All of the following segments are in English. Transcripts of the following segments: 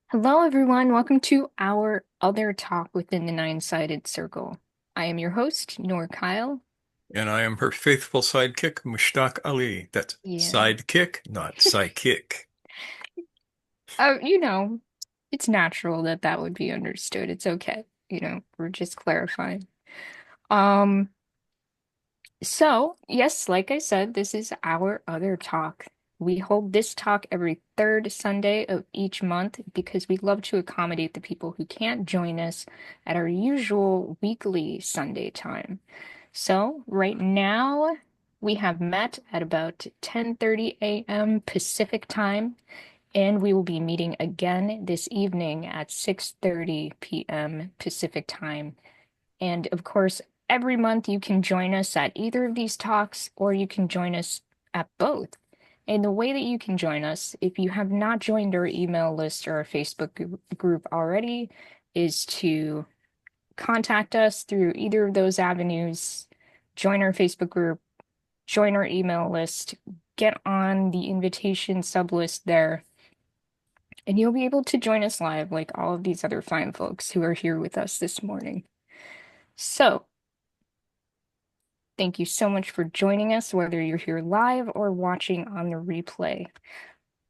Hello, everyone. Welcome to our other talk within the nine-sided circle. I am your host, Noor Kyle. And I am her faithful sidekick, Mushtaq Ali. That's Yeah. sidekick, not psychic. Uh, you know, it's natural that that would be understood. It's okay. We're just clarifying. Um, so yes, like I said, this is our other talk. We hold this talk every third Sunday of each month because we love to accommodate the people who can't join us at our usual weekly Sunday time. So right now we have met at about 10:30 a.m. Pacific time, and we will be meeting again this evening at 6:30 p.m. Pacific time. And of course, every month you can join us at either of these talks, or you can join us at both. And the way that you can join us, if you have not joined our email list or our Facebook group already, is to contact us through either of those avenues, join our Facebook group, join our email list, get on the invitation sub list there, and you'll be able to join us live like all of these other fine folks who are here with us this morning. So, thank you so much for joining us, whether you're here live or watching on the replay.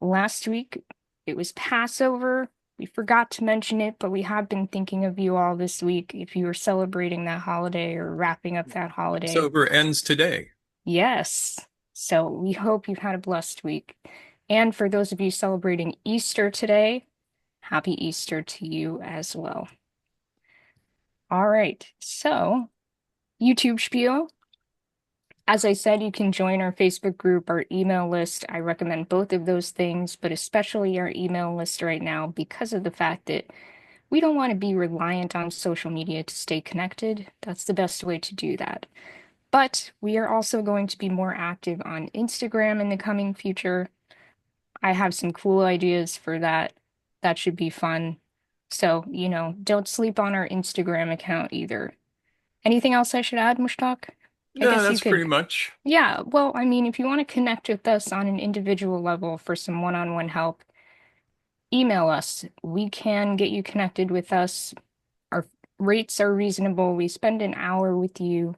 Last week, it was Passover. We forgot to mention it, but we have been thinking of you all this week if you are celebrating that holiday or wrapping up that holiday. Passover ends today. Yes. So we hope you've had a blessed week. And for those of you celebrating Easter today, happy Easter to you as well. All right. So, YouTube spiel. As I said, you can join our Facebook group, our email list. I recommend both of those things, but especially our email list right now because of the fact that we don't want to be reliant on social media to stay connected. That's the best way to do that. But we are also going to be more active on Instagram in the coming future. I have some cool ideas for that. That should be fun. So, don't sleep on our Instagram account either. Anything else I should add, Mushtaq? I No, guess you that's pretty could. much. Yeah, well, I mean, if you want to connect with us on an individual level for some one-on-one help, email us. We can get you connected with us. Our rates are reasonable. We spend an hour with you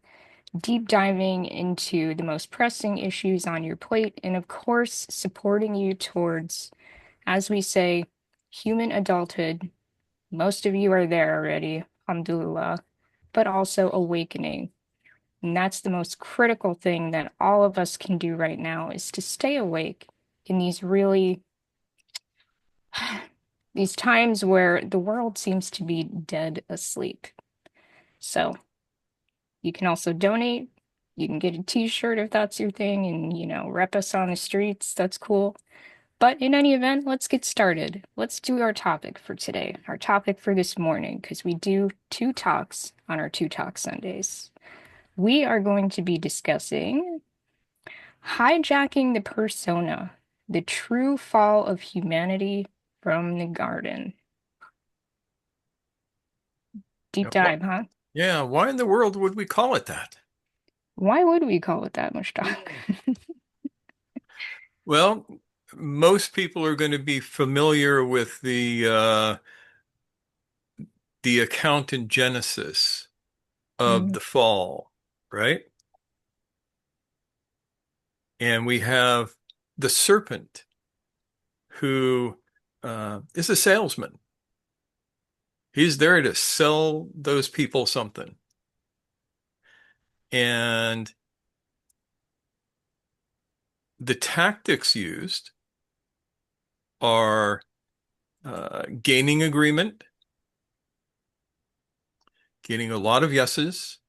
deep diving into the most pressing issues on your plate, and of course, supporting you towards, as we say, human adulthood. Most of you are there already, alhamdulillah, but also awakening. And that's the most critical thing that all of us can do right now is to stay awake in these really these times where the world seems to be dead asleep. So you can also donate. You can get a t-shirt if that's your thing and, rep us on the streets. That's cool. But in any event, let's get started. Let's do our topic for today, our topic for this morning, because we do two talks on our Two Talk Sundays. We are going to be discussing hijacking the persona, the true fall of humanity from the garden. Deep What? dive, huh? Yeah, why in the world would we call it that? Why would we call it that, Mushtaq? Well, most people are going to be familiar with the account in Genesis of Mm, the fall, right? And we have the serpent who is a salesman. He's there to sell those people something. And the tactics used are gaining agreement, getting a lot of yeses,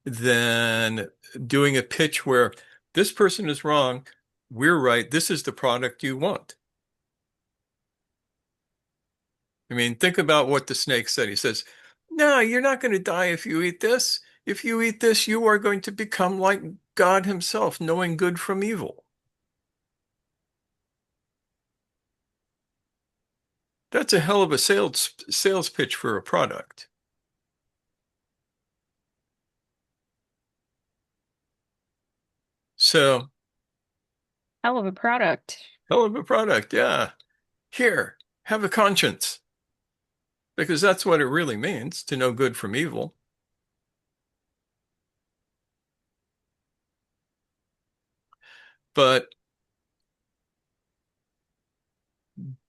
then doing a pitch where this person is wrong, we're right, this is the product you want. I mean, think about what the snake said. He says, no, you're not going to die if you eat this. If you eat this, you are going to become like God himself, knowing good from evil. That's a hell of a sales pitch for a product. So, hell of a product. hell of a product, yeah. Here. have a conscience, because that's what it really means to know good from evil. But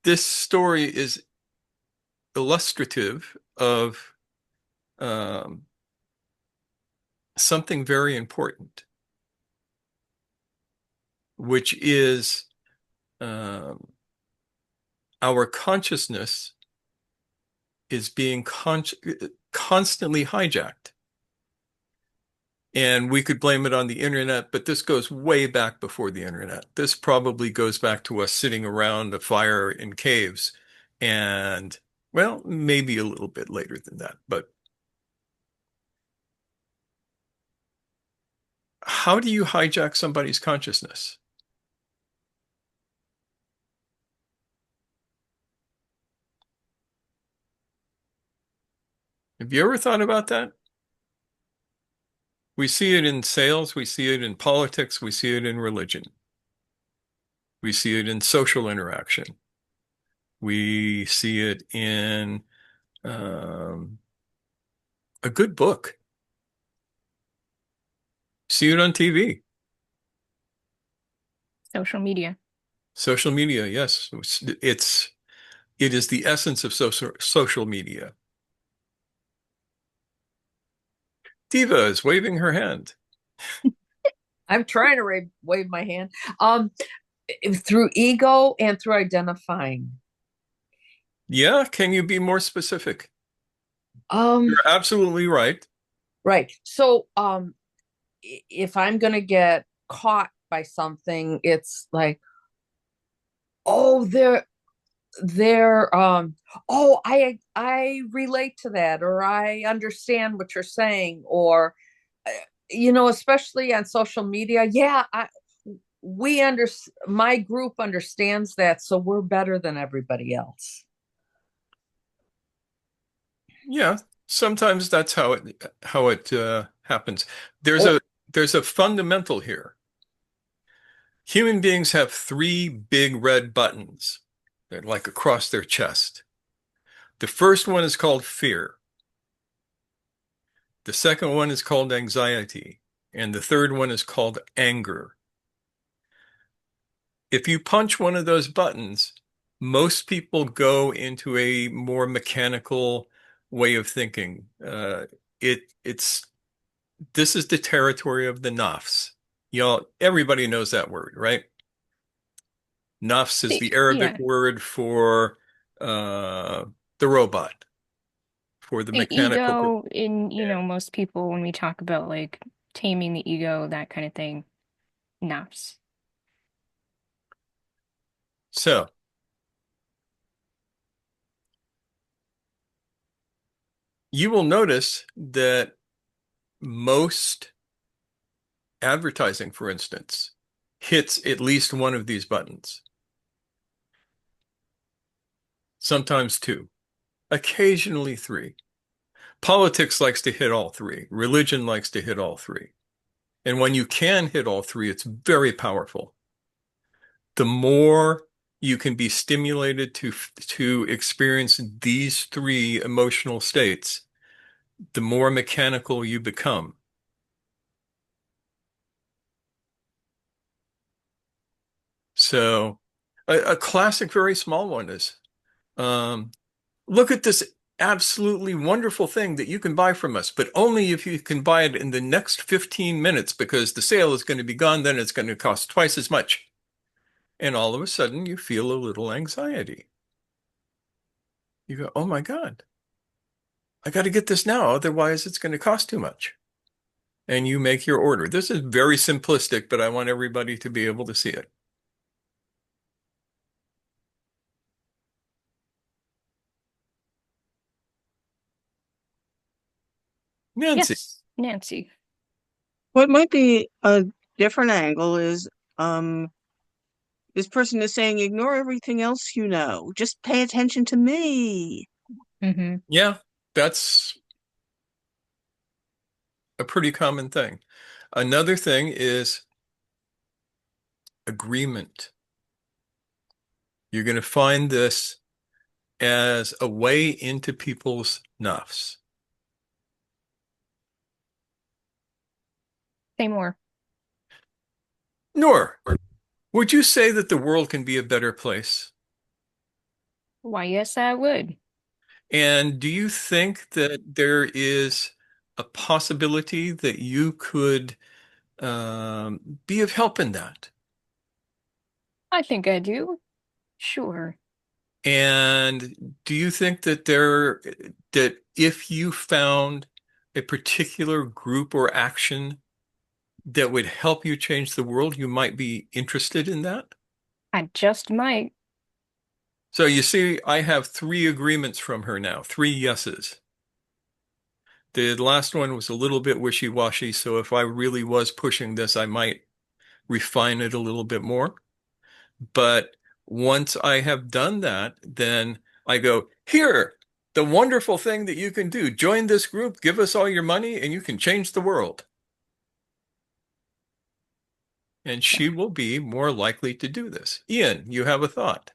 this story is illustrative of um, something very important, which is um, our consciousness is being constantly hijacked. And we could blame it on the internet, but this goes way back before the internet. This probably goes back to us sitting around a fire in caves and, well, maybe a little bit later than that. But how do you hijack somebody's consciousness? Have you ever thought about that? We see it in sales, we see it in politics, we see it in religion, we see it in social interaction, we see it in um, a good book, see it on TV. Social media. Social media, yes. It is the essence of social media. Diva is waving her hand. I'm trying to wave my hand. Um, through ego and through identifying. Yeah, can you be more specific? Um, You're absolutely right. right. So, if I'm gonna get caught by something, it's like, oh, they're oh, I relate to that, or I understand what you're saying, or uh, especially on social media. Yeah, we under my group understands that, so we're better than everybody else. Yeah, sometimes that's how it happens. There's Oh, a fundamental here. Human beings have three big red buttons. They're like across their chest. The first one is called fear. The second one is called anxiety. And the third one is called anger. If you punch one of those buttons, most people go into a more mechanical way of thinking. It's this is the territory of the nafs. Everybody knows that word, right? Nafs is the Arabic Yeah. word for uh, the robot, for the The mechanical. ego in, most people when we talk about like taming the ego, that kind of thing, naps. So you will notice that most advertising, for instance, hits at least one of these buttons, sometimes two, occasionally three. Politics likes to hit all three. Religion likes to hit all three. And when you can hit all three, it's very powerful. The more you can be stimulated to experience these three emotional states, the more mechanical you become. So a classic, very small one is um, look at this absolutely wonderful thing that you can buy from us, but only if you can buy it in the next 15 minutes because the sale is going to be gone, then it's going to cost twice as much. And all of a sudden you feel a little anxiety. You go, oh my God, I got to get this now, otherwise it's going to cost too much. And you make your order. This is very simplistic, but I want everybody to be able to see it. Nancy, Yes, Nancy. What might be a different angle is this person is saying, ignore everything else you know. Just pay attention to me. Mm-hmm. yeah, that's a pretty common thing. Another thing is agreement. You're going to find this as a way into people's nafs? Say more. Nor, would you say that the world can be a better place? Why, yes, I would. And do you think that there is a possibility that you could be of help in that? I think I do. Sure. And do you think that that if you found a particular group or action that would help you change the world, you might be interested in that? I just might. So you see, I have three agreements from her now, three yeses. The last one was a little bit wishy-washy, so if I really was pushing this, I might refine it a little bit more. But once I have done that, then I go, here, the wonderful thing that you can do. Join this group, give us all your money, and you can change the world. And she will be more likely to do this. Ian, you have a thought.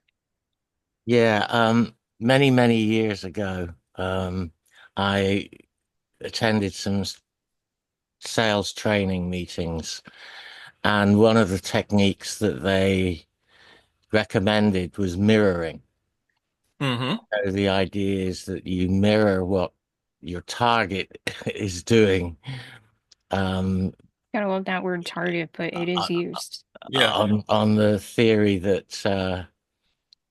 Yeah, many, many years ago, I attended some sales training meetings, and one of the techniques that they recommended was mirroring. Mm-hmm. So the idea is that you mirror what your target is doing, um, Gotta love that word target, but it is used. Yeah. on the theory that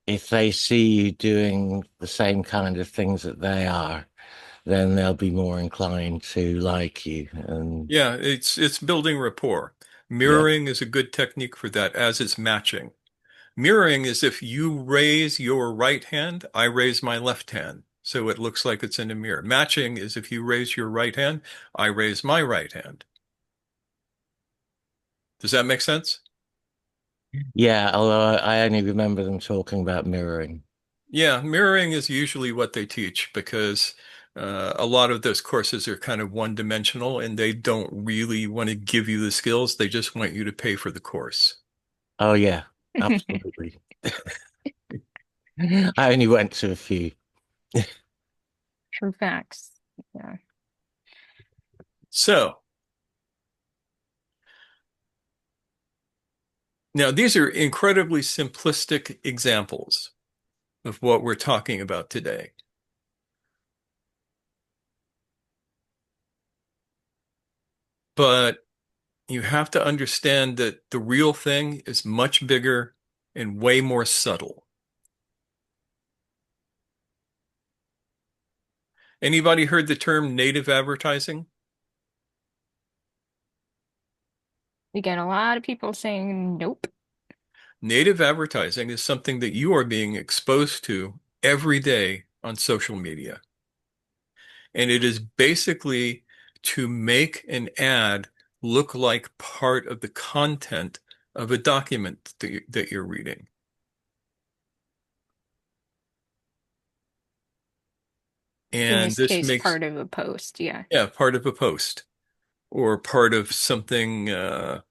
if they see you doing the same kind of things that they are, then they'll be more inclined to like you. And Yeah, it's building rapport. yeah, Mirroring is a good technique for that, as is matching. Mirroring is if you raise your right hand, I raise my left hand. So it looks like it's in a mirror. Matching is if you raise your right hand, I raise my right hand. Does that make sense? yeah. Although I only remember them talking about mirroring. Yeah, mirroring is usually what they teach because a lot of those courses are kind of one-dimensional and they don't really want to give you the skills. They just want you to pay for the course. Oh yeah, absolutely. I only went to a few. True facts. Yeah. So now these are incredibly simplistic examples of what we're talking about today. But you have to understand that the real thing is much bigger and way more subtle. Anybody heard the term native advertising? We get a lot of people saying nope. Native advertising is something that you are being exposed to every day on social media. And it is basically to make an ad look like part of the content of a document that you're reading. In And this this case, makes, part of a post. Yeah. yeah, part of a post or part of something, A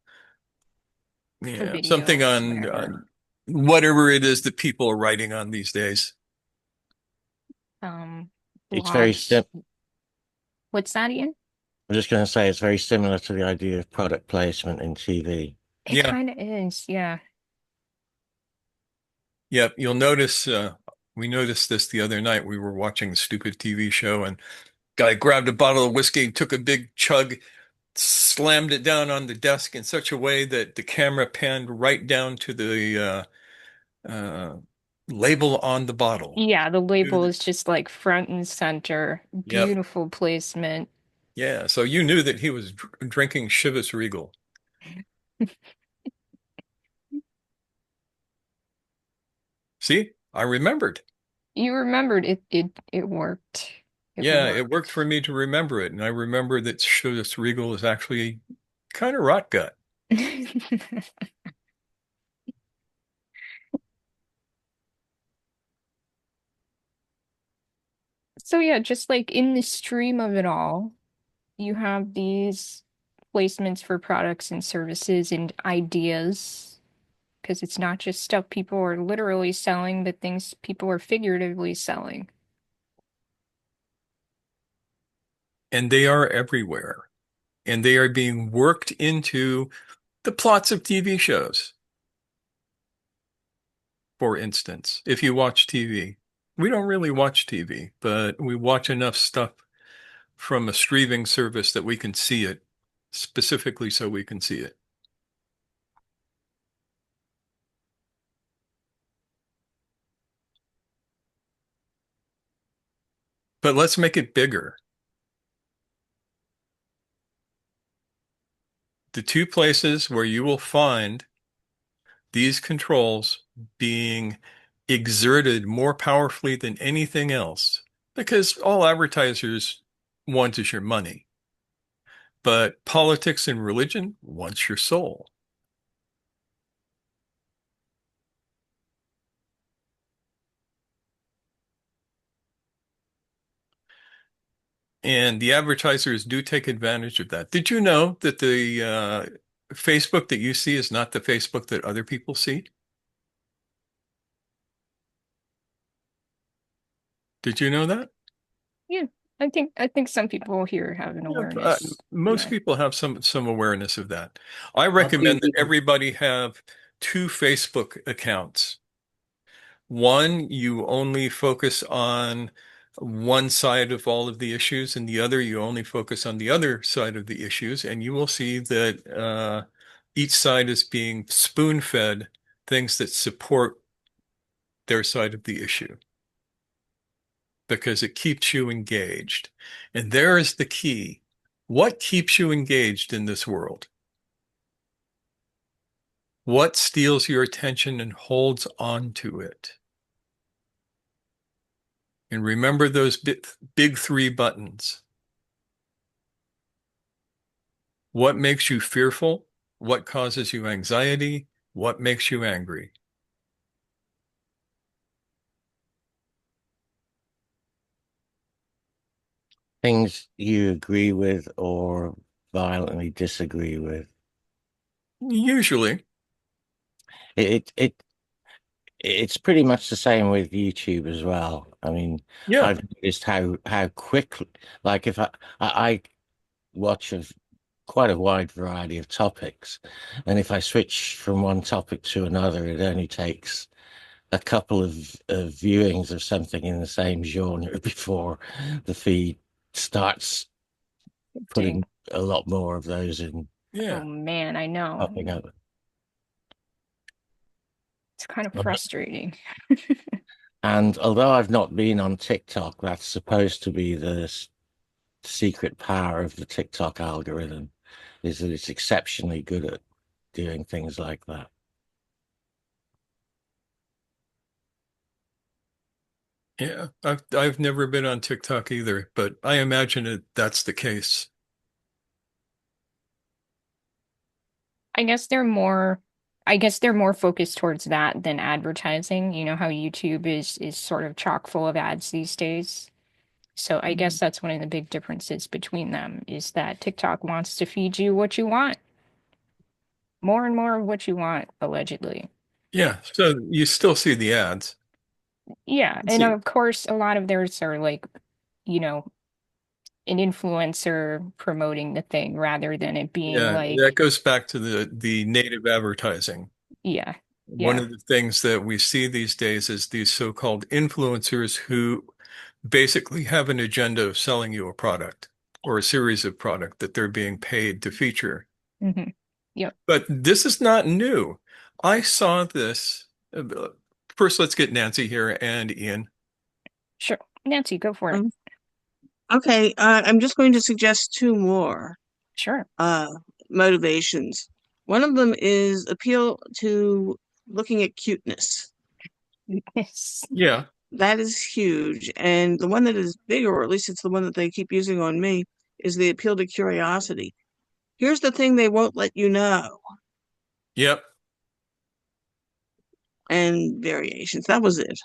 yeah, something video, whatever. on whatever it is that people are writing on these days. Um, It's very blogs. sim. What's that, Ian? I'm just going to say it's very similar to the idea of product placement in TV. It Yeah, kind of is. Yeah. yep. You'll notice, we noticed this the other night. We were watching a stupid TV show and guy grabbed a bottle of whiskey, took a big chug, slammed it down on the desk in such a way that the camera panned right down to the label on the bottle. Yeah, the Knew label that- is just like front and center. Yep. Beautiful placement. Yeah. So you knew that he was drinking Chivas Regal. See, I remembered. You remembered it worked. It Yeah, it worked for worked. me to remember it. And I remember that Chivas Regal is actually kind of rot gut. So yeah, just like in the stream of it all, you have these placements for products and services and ideas. because it's not just stuff people are literally selling, but things people are figuratively selling. And they are everywhere. And they are being worked into the plots of TV shows. For instance, if you watch TV, we don't really watch TV, but we watch enough stuff from a streaming service that we can see it, specifically so we can see it. But let's make it bigger. The two places where you will find these controls being exerted more powerfully than anything else, because all advertisers want is your money. But politics and religion wants your soul. And the advertisers do take advantage of that. Did you know that the Facebook that you see is not the Facebook that other people see? Did you know that? Yeah, I think some people here have an Yeah, awareness. most Yeah. people have some awareness of that. I I'll recommend that be everybody have two Facebook accounts. One, you only focus on one side of all of the issues, and the other, you only focus on the other side of the issues, and you will see that each side is being spoon-fed things that support their side of the issue because it keeps you engaged. And there is the key. What keeps you engaged in this world? What steals your attention and holds on to it? And remember those big three buttons. What makes you fearful? What causes you anxiety? What makes you angry? Things you agree with or violently disagree with. Usually, It it's pretty much the same with YouTube as well. I mean, yeah, I've noticed how quickly, like if I watch quite a wide variety of topics, and if I switch from one topic to another, it only takes a couple of viewings of something in the same genre before the feed starts Dang. putting a lot more of those in Oh yeah. man, I popping know. up. It's kind of frustrating. And although I've not been on TikTok, that's supposed to be the secret power of the TikTok algorithm, is that it's exceptionally good at doing things like that. Yeah, I've never been on TikTok either, but I imagine that's the case. I guess they're more I guess they're more focused towards that than advertising. You know how YouTube is sort of chock full of ads these days. So I guess that's one of the big differences between them is that TikTok wants to feed you what you want, more and more of what you want, allegedly. Yeah, so you still see the ads. Yeah, Let's and see. of course a lot of theirs are like, you know, an influencer promoting the thing rather than it being Yeah, that like, goes back to the native advertising. yeah, One yeah. of the things that we see these days is these so-called influencers who basically have an agenda of selling you a product or a series of product that they're being paid to feature. Hmm. Yep, But this is not new. I saw this. First, let's get Nancy here and Ian. sure. Nancy, go for it. Um, okay, I'm just going to suggest two more Sure. uh, motivations. One of them is appeal to looking at cuteness. Yes. Yeah. That is huge. And the one that is bigger, or at least it's the one that they keep using on me, is the appeal to curiosity. Here's the thing they won't let you know, Yep. and variations. That was it.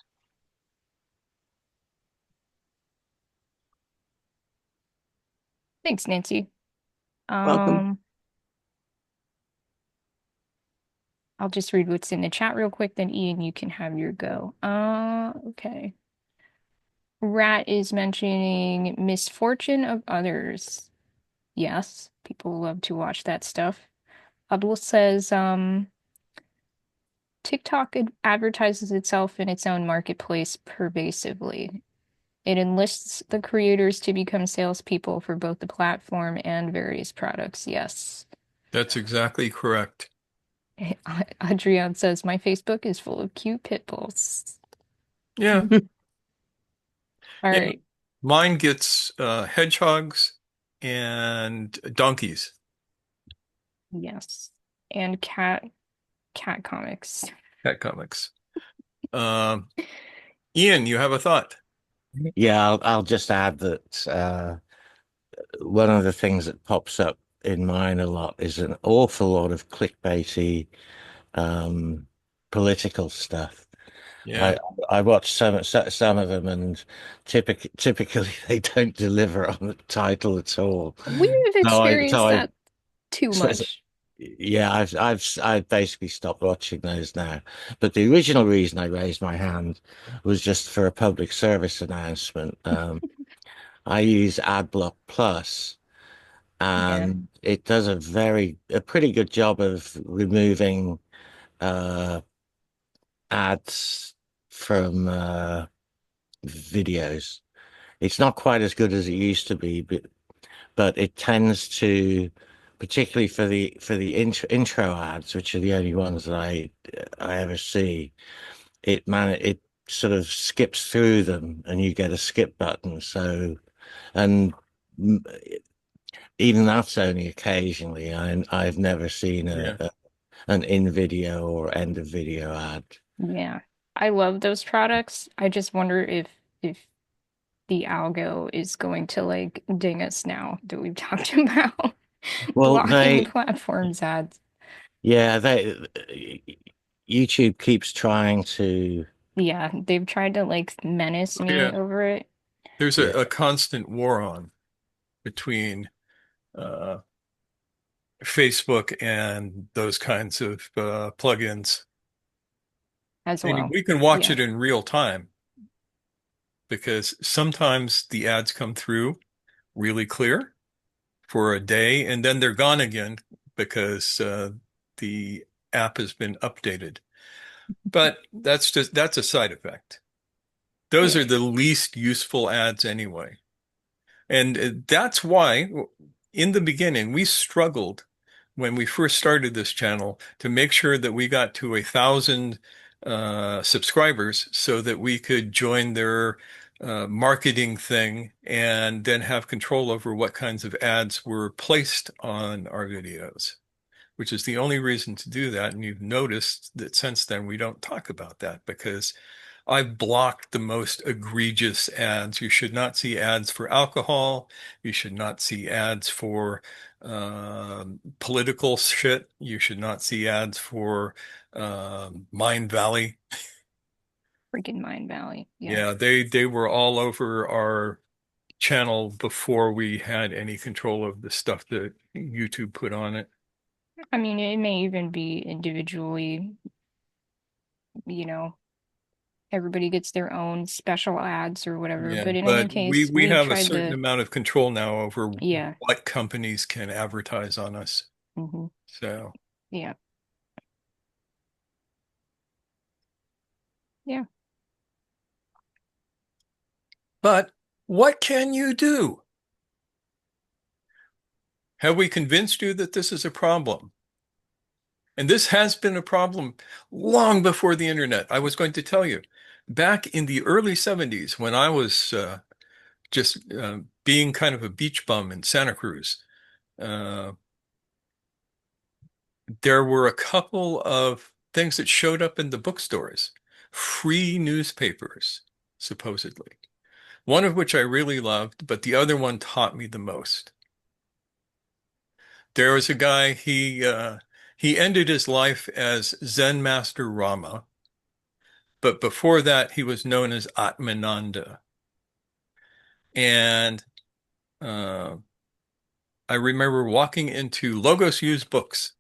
Thanks, Nancy. Welcome. Um, I'll just read what's in the chat real quick, then Ian, you can have your go. Okay. Rat is mentioning misfortune of others. Yes, people love to watch that stuff. Abdul says, TikTok advertises itself in its own marketplace pervasively. It enlists the creators to become salespeople for both the platform and various products. Yes. That's exactly correct. Adrian says, my Facebook is full of cute pit bulls. Yeah. All Yeah. right. Mine gets hedgehogs and donkeys. Yes. And cat comics. Cat comics. Um, Ian, you have a thought? Yeah, I'll just add that one of the things that pops up in mine a lot is an awful lot of clickbaity um, political stuff. Yeah. I I watch some of them, and typically they don't deliver on the title at all. We've So I so experienced I that too so, much. yeah, I've basically stopped watching those now. But the original reason I raised my hand was just for a public service announcement. I use AdBlock Plus, Yeah, and it does a pretty good job of removing uh, ads from videos. It's not quite as good as it used to be, but it tends to, particularly for the intro ads, which are the only ones that I ever see, it sort of skips through them, and you get a skip button. So, and mm, even that's only occasionally. I've never seen Yeah. an in video or end of video ad. yeah. I love those products. I just wonder if the algo is going to like ding us now that we've talked about Well, blocking platforms ads. yeah, YouTube keeps trying to, Yeah, they've tried to like menace Oh, me yeah. over it. There's yeah. a constant war on between uh, Facebook and those kinds of plugins. As And well. we can watch Yeah. it in real time because sometimes the ads come through really clear for a day and then they're gone again because the app has been updated. But that's a side effect. Those Yeah. are the least useful ads anyway. And that's why in the beginning we struggled when we first started this channel to make sure that we got to 1,000 subscribers so that we could join their marketing thing and then have control over what kinds of ads were placed on our videos, which is the only reason to do that. And you've noticed that since then we don't talk about that because I've blocked the most egregious ads. You should not see ads for alcohol. You should not see ads for political shit. You should not see ads for Mind Valley. Freaking Mind Valley. Yeah. Yeah, they were all over our channel before we had any control of the stuff that YouTube put on it. I mean, it may even be individually, you know, everybody gets their own special ads or whatever. Yeah, But in any but we case, we we've have a tried certain to, amount of control now over yeah. what companies can advertise on us. Hmm. So. Yeah. Yeah. But what can you do? Have we convinced you that this is a problem? And this has been a problem long before the internet. I was going to tell you, back in the early 70s, when I was just being kind of a beach bum in Santa Cruz, uh, there were a couple of things that showed up in the bookstores, free newspapers, supposedly. One of which I really loved, but the other one taught me the most. There was a guy, he ended his life as Zen Master Rama, but before that he was known as Atmananda. And uh, I remember walking into Logos Used Books,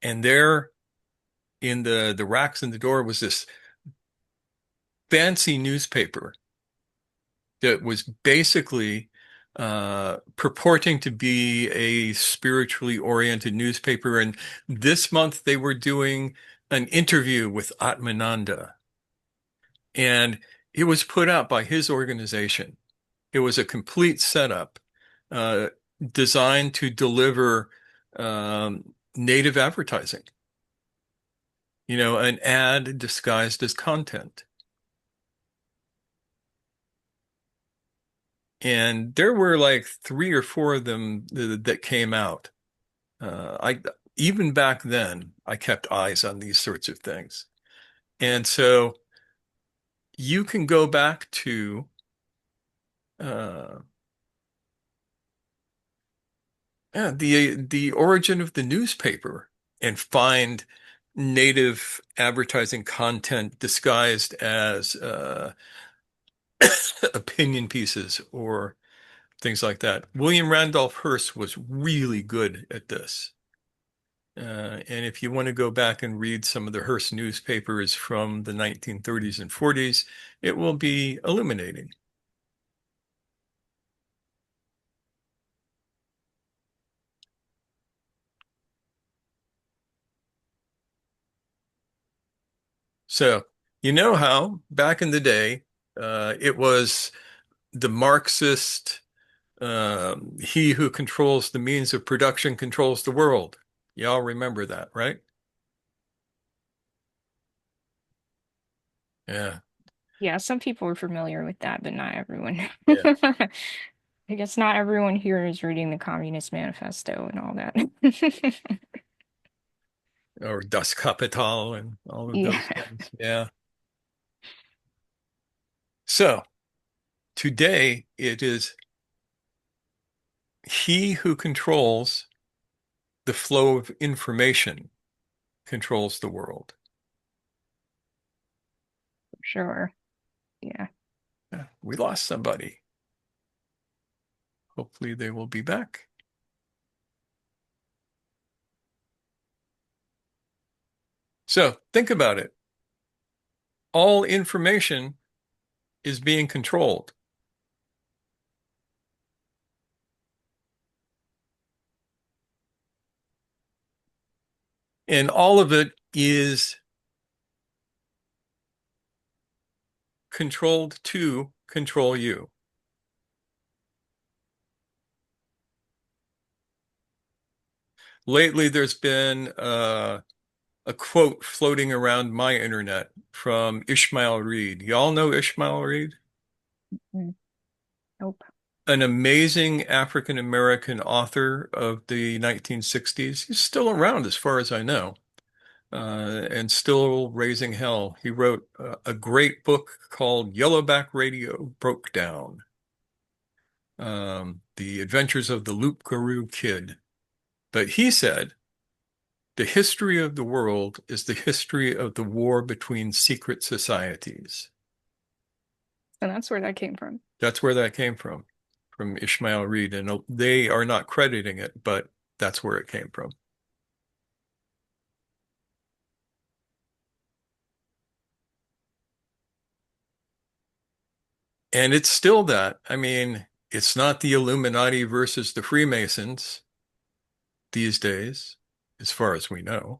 and there in the racks in the door was this fancy newspaper that was basically purporting to be a spiritually oriented newspaper. And this month they were doing an interview with Atmananda, and it was put out by his organization. It was a complete setup uh, designed to deliver native advertising, an ad disguised as content. And there were like three or four of them that came out. I even back then, I kept eyes on these sorts of things. And so you can go back to uh, the origin of the newspaper and find native advertising content disguised as opinion pieces or things like that. William Randolph Hearst was really good at this. And if you want to go back and read some of the Hearst newspapers from the 1930s and 40s, it will be illuminating. So, you know how back in the day, it was the Marxist, he who controls the means of production controls the world. Y'all remember that, right? Yeah. Yeah, some people are familiar with that, but not everyone. Yeah. I guess not everyone here is reading the Communist Manifesto and all that. Or Das Kapital and all of Yeah, those things. Yeah. So today it is he who controls the flow of information controls the world. sure. Yeah. Yeah, we lost somebody. Hopefully they will be back. So think about it. All information is being controlled. And all of it is controlled to control you. Lately, there's been a quote floating around my internet from Ishmael Reed. Y'all know Ishmael Reed? Mm, nope. An amazing African American author of the 1960s. He's still around as far as I know, and still raising hell. He wrote a great book called Yellowback Radio Broke Down, The Adventures of the Loup-Garou Kid. But he said, the history of the world is the history of the war between secret societies. And that's where that came from. That's where that came from Ishmael Reed. And they are not crediting it, but that's where it came from. And it's still that. I mean, it's not the Illuminati versus the Freemasons these days, as far as we know,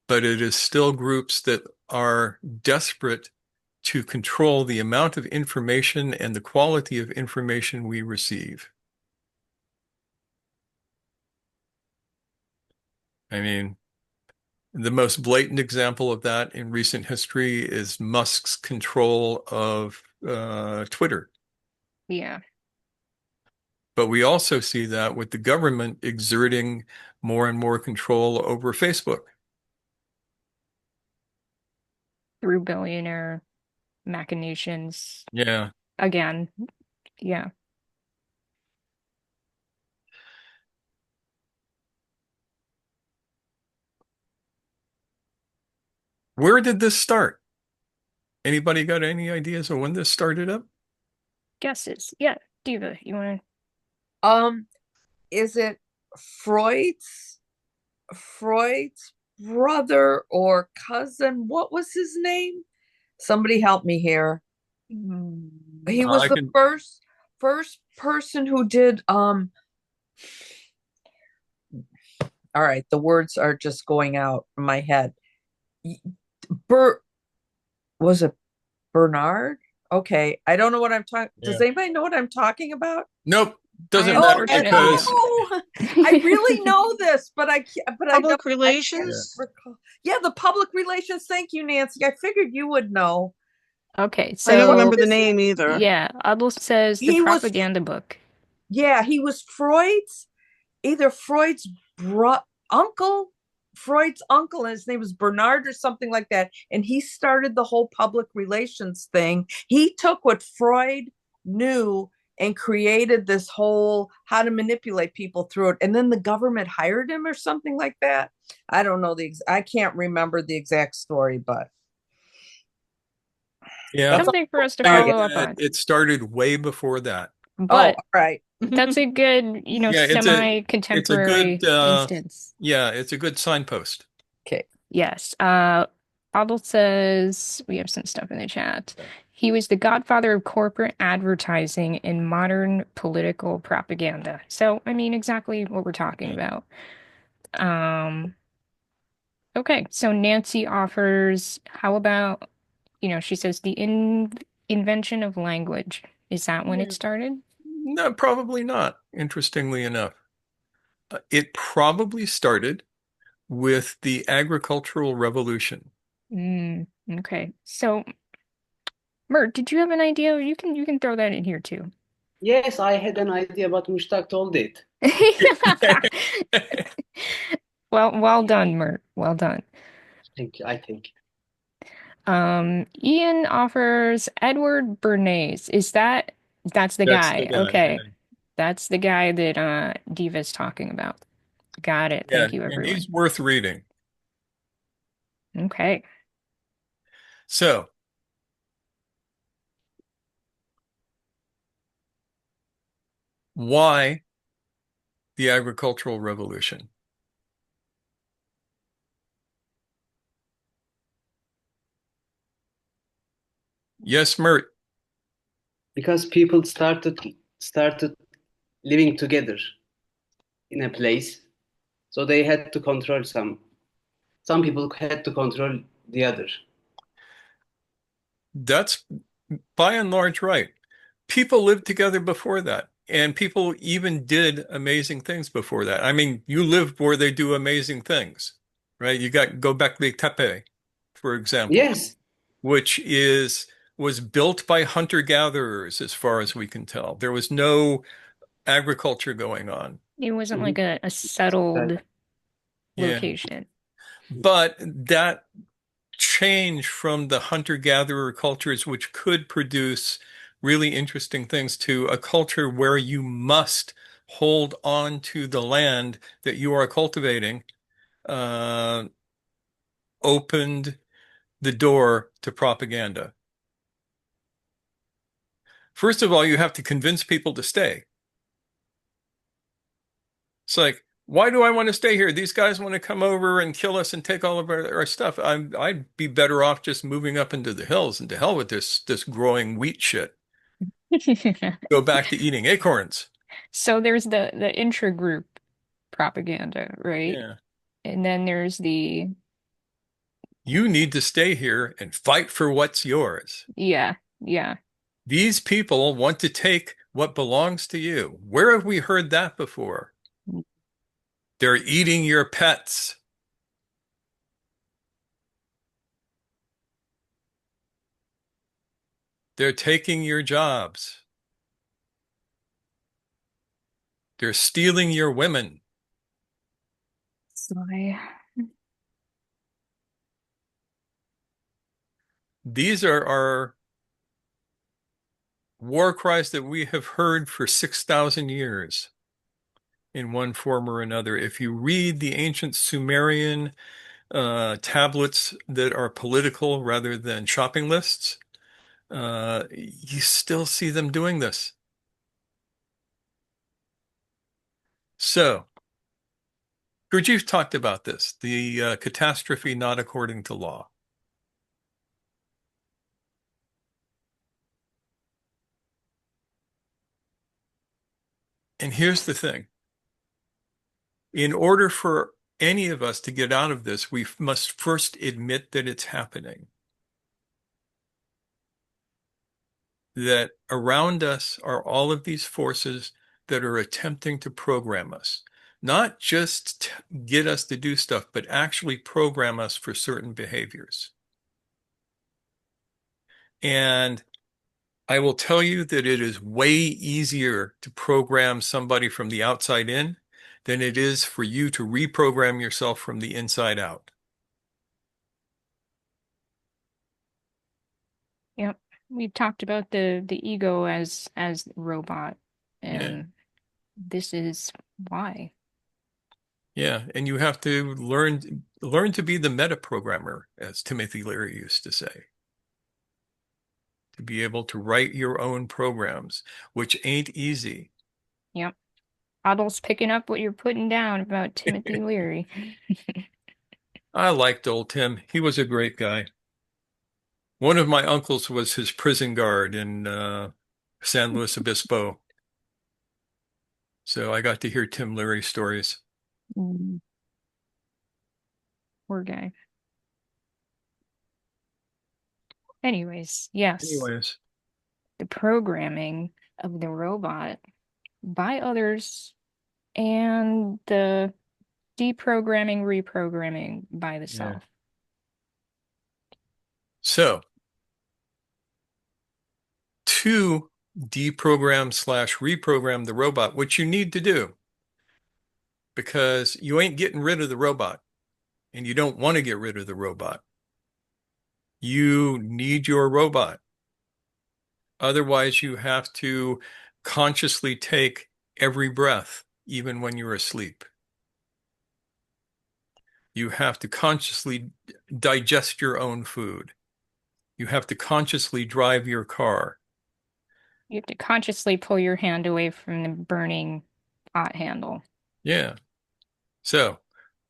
but it is still groups that are desperate to control the amount of information and the quality of information we receive. I mean, the most blatant example of that in recent history is Musk's control of Twitter. Yeah. But we also see that with the government exerting more and more control over Facebook. Through billionaire machinations. Yeah. Again. Yeah. Where did this start? Anybody got any ideas of when this started up? Guesses. Yeah. Diva, you want Um, is it Freud's brother or cousin. What was his name? Somebody help me here. He was I the can. first person who did all right, the words are just going out in my head. Bert was it Bernard? Okay, I don't know what I'm talking. Yeah. Does anybody know what I'm talking about? Nope. I Doesn't matter unfortunately because don't. Oh, I really know this, but I can't, but Public I can't yeah. relations? recall. Yeah, the public relations. Thank you, Nancy. I figured you would know. Okay, I don't What so remember the was his name? name either. yeah, Adel says the He was, propaganda book. yeah, he was either Freud's bro uncle, Freud's uncle, and his name was Bernard or something like that. And he started the whole public relations thing. He took what Freud knew and created this whole how to manipulate people through it. And then the government hired him or something like that. I don't know I can't remember the exact story, but Yeah. that's Something for us to all. follow up on. It started way before that. Oh, all But right. that's a good, Yeah, it's a good semi-contemporary instance. yeah, it's a good signpost. Okay. Yes. Adel says we have some stuff in the chat. He was the godfather of corporate advertising and modern political propaganda. So, I mean, exactly what we're talking Yeah. about. Um, okay, so Nancy offers, how about, she says the invention of language. Is that when it Yeah. started? No, probably not, interestingly enough. It probably started with the agricultural revolution. Okay. So, Mert, did you have an idea? You can throw that in here too. Yes, I had an idea, but Mushtaq told it. Well done, Mert. Well done. Thank you, I think. Ian offers Edward Bernays. That's the That's the guy. guy. Okay. Yeah. That's the guy that Diva's talking about. Got it. Yeah, Thank you, and everyone. he's worth reading. Okay. So, why the agricultural revolution? Yes, Mert. Because people started living together in a place, so they had to control some people had to control the other. That's by and large right. People lived together before that, and people even did amazing things before that. I mean, you live where they do amazing things, right? You got Göbekli Tepe, for example, Yes. which was built by hunter-gatherers, as far as we can tell. There was no agriculture going on. It wasn't Mhm. like a settled Yeah. location. But that change from the hunter-gatherer cultures, which could produce really interesting things, to a culture where you must hold on to the land that you are cultivating, uh, opened the door to propaganda. First of all, you have to convince people to stay. It's like, why do I want to stay here? These guys want to come over and kill us and take all of our stuff. I'd be better off just moving up into the hills, and to hell with this growing wheat shit. Go back to eating acorns. So there's the intra-group propaganda, right? Yeah. And then there's the You need to stay here and fight for what's yours. yeah, yeah. These people want to take what belongs to you. Where have we heard that before? They're eating your pets. They're taking your jobs. They're stealing your women. Sigh. These are our war cries that we have heard for 6,000 years in one form or another. If you read the ancient Sumerian tablets that are political rather than shopping lists, you still see them doing this. So, Gurdjieff talked about this, the catastrophe not according to law. And here's the thing. In order for any of us to get out of this, we must first admit that it's happening. That around us are all of these forces that are attempting to program us, not just get us to do stuff, but actually program us for certain behaviors. And I will tell you that it is way easier to program somebody from the outside in than it is for you to reprogram yourself from the inside out. Yep. We've talked about the ego as robot, Yeah. and this is why. Yeah. And you have to learn to be the meta programmer, as Timothy Leary used to say. To be able to write your own programs, which ain't easy. Yep. Adults picking up what you're putting down about Timothy Leary. I liked old Tim. He was a great guy. One of my uncles was his prison guard in San Luis Obispo. So I got to hear Tim Leary stories. Mm, poor guy. Anyways, yes, Anyways, the programming of the robot by others and the deprogramming, reprogramming by the yeah. self. So to deprogram slash reprogram the robot, which you need to do because you ain't getting rid of the robot and you don't want to get rid of the robot. You need your robot. Otherwise, you have to consciously take every breath, even when you're asleep. You have to consciously digest your own food. You have to consciously drive your car. You have to consciously pull your hand away from the burning pot handle. Yeah. So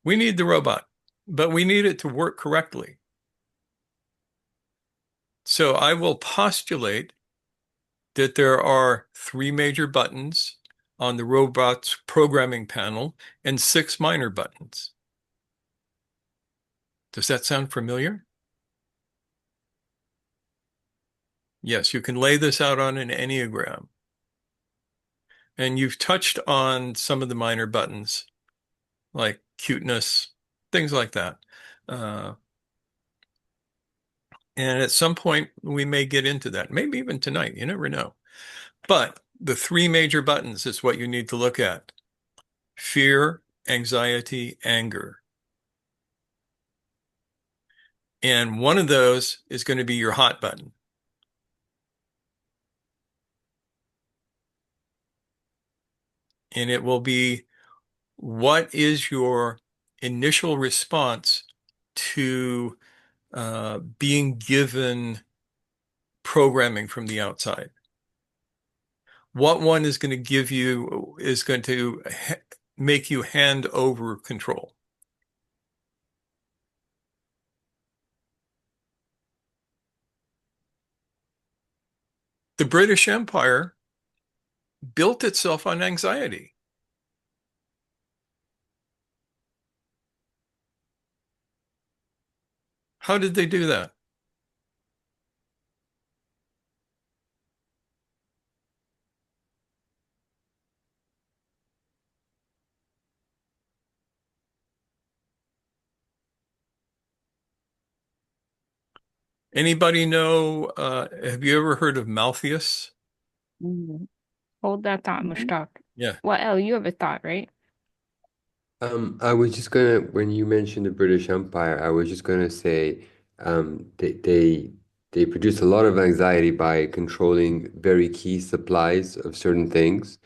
we need the robot, but we need it to work correctly. So I will postulate that there are three major buttons on the robot's programming panel and six minor buttons. Does that sound familiar? Yes, you can lay this out on an Enneagram. And you've touched on some of the minor buttons, like cuteness, things like that. Uh, and at some point, we may get into that, maybe even tonight. You never know. But the three major buttons is what you need to look at: fear, anxiety, anger. And one of those is going to be your hot button. And it will be, what is your initial response to being given programming from the outside? What one is going to give you is going to make you hand over control? The British Empire built itself on anxiety. How did they do that? Anybody know, have you ever heard of Malthus? Mm. Hold that thought, Mushtaq. Yeah. Well, Elle, you have a thought, right? I was just gonna, when you mentioned the British Empire, I was just gonna say, they produce a lot of anxiety by controlling very key supplies of certain things,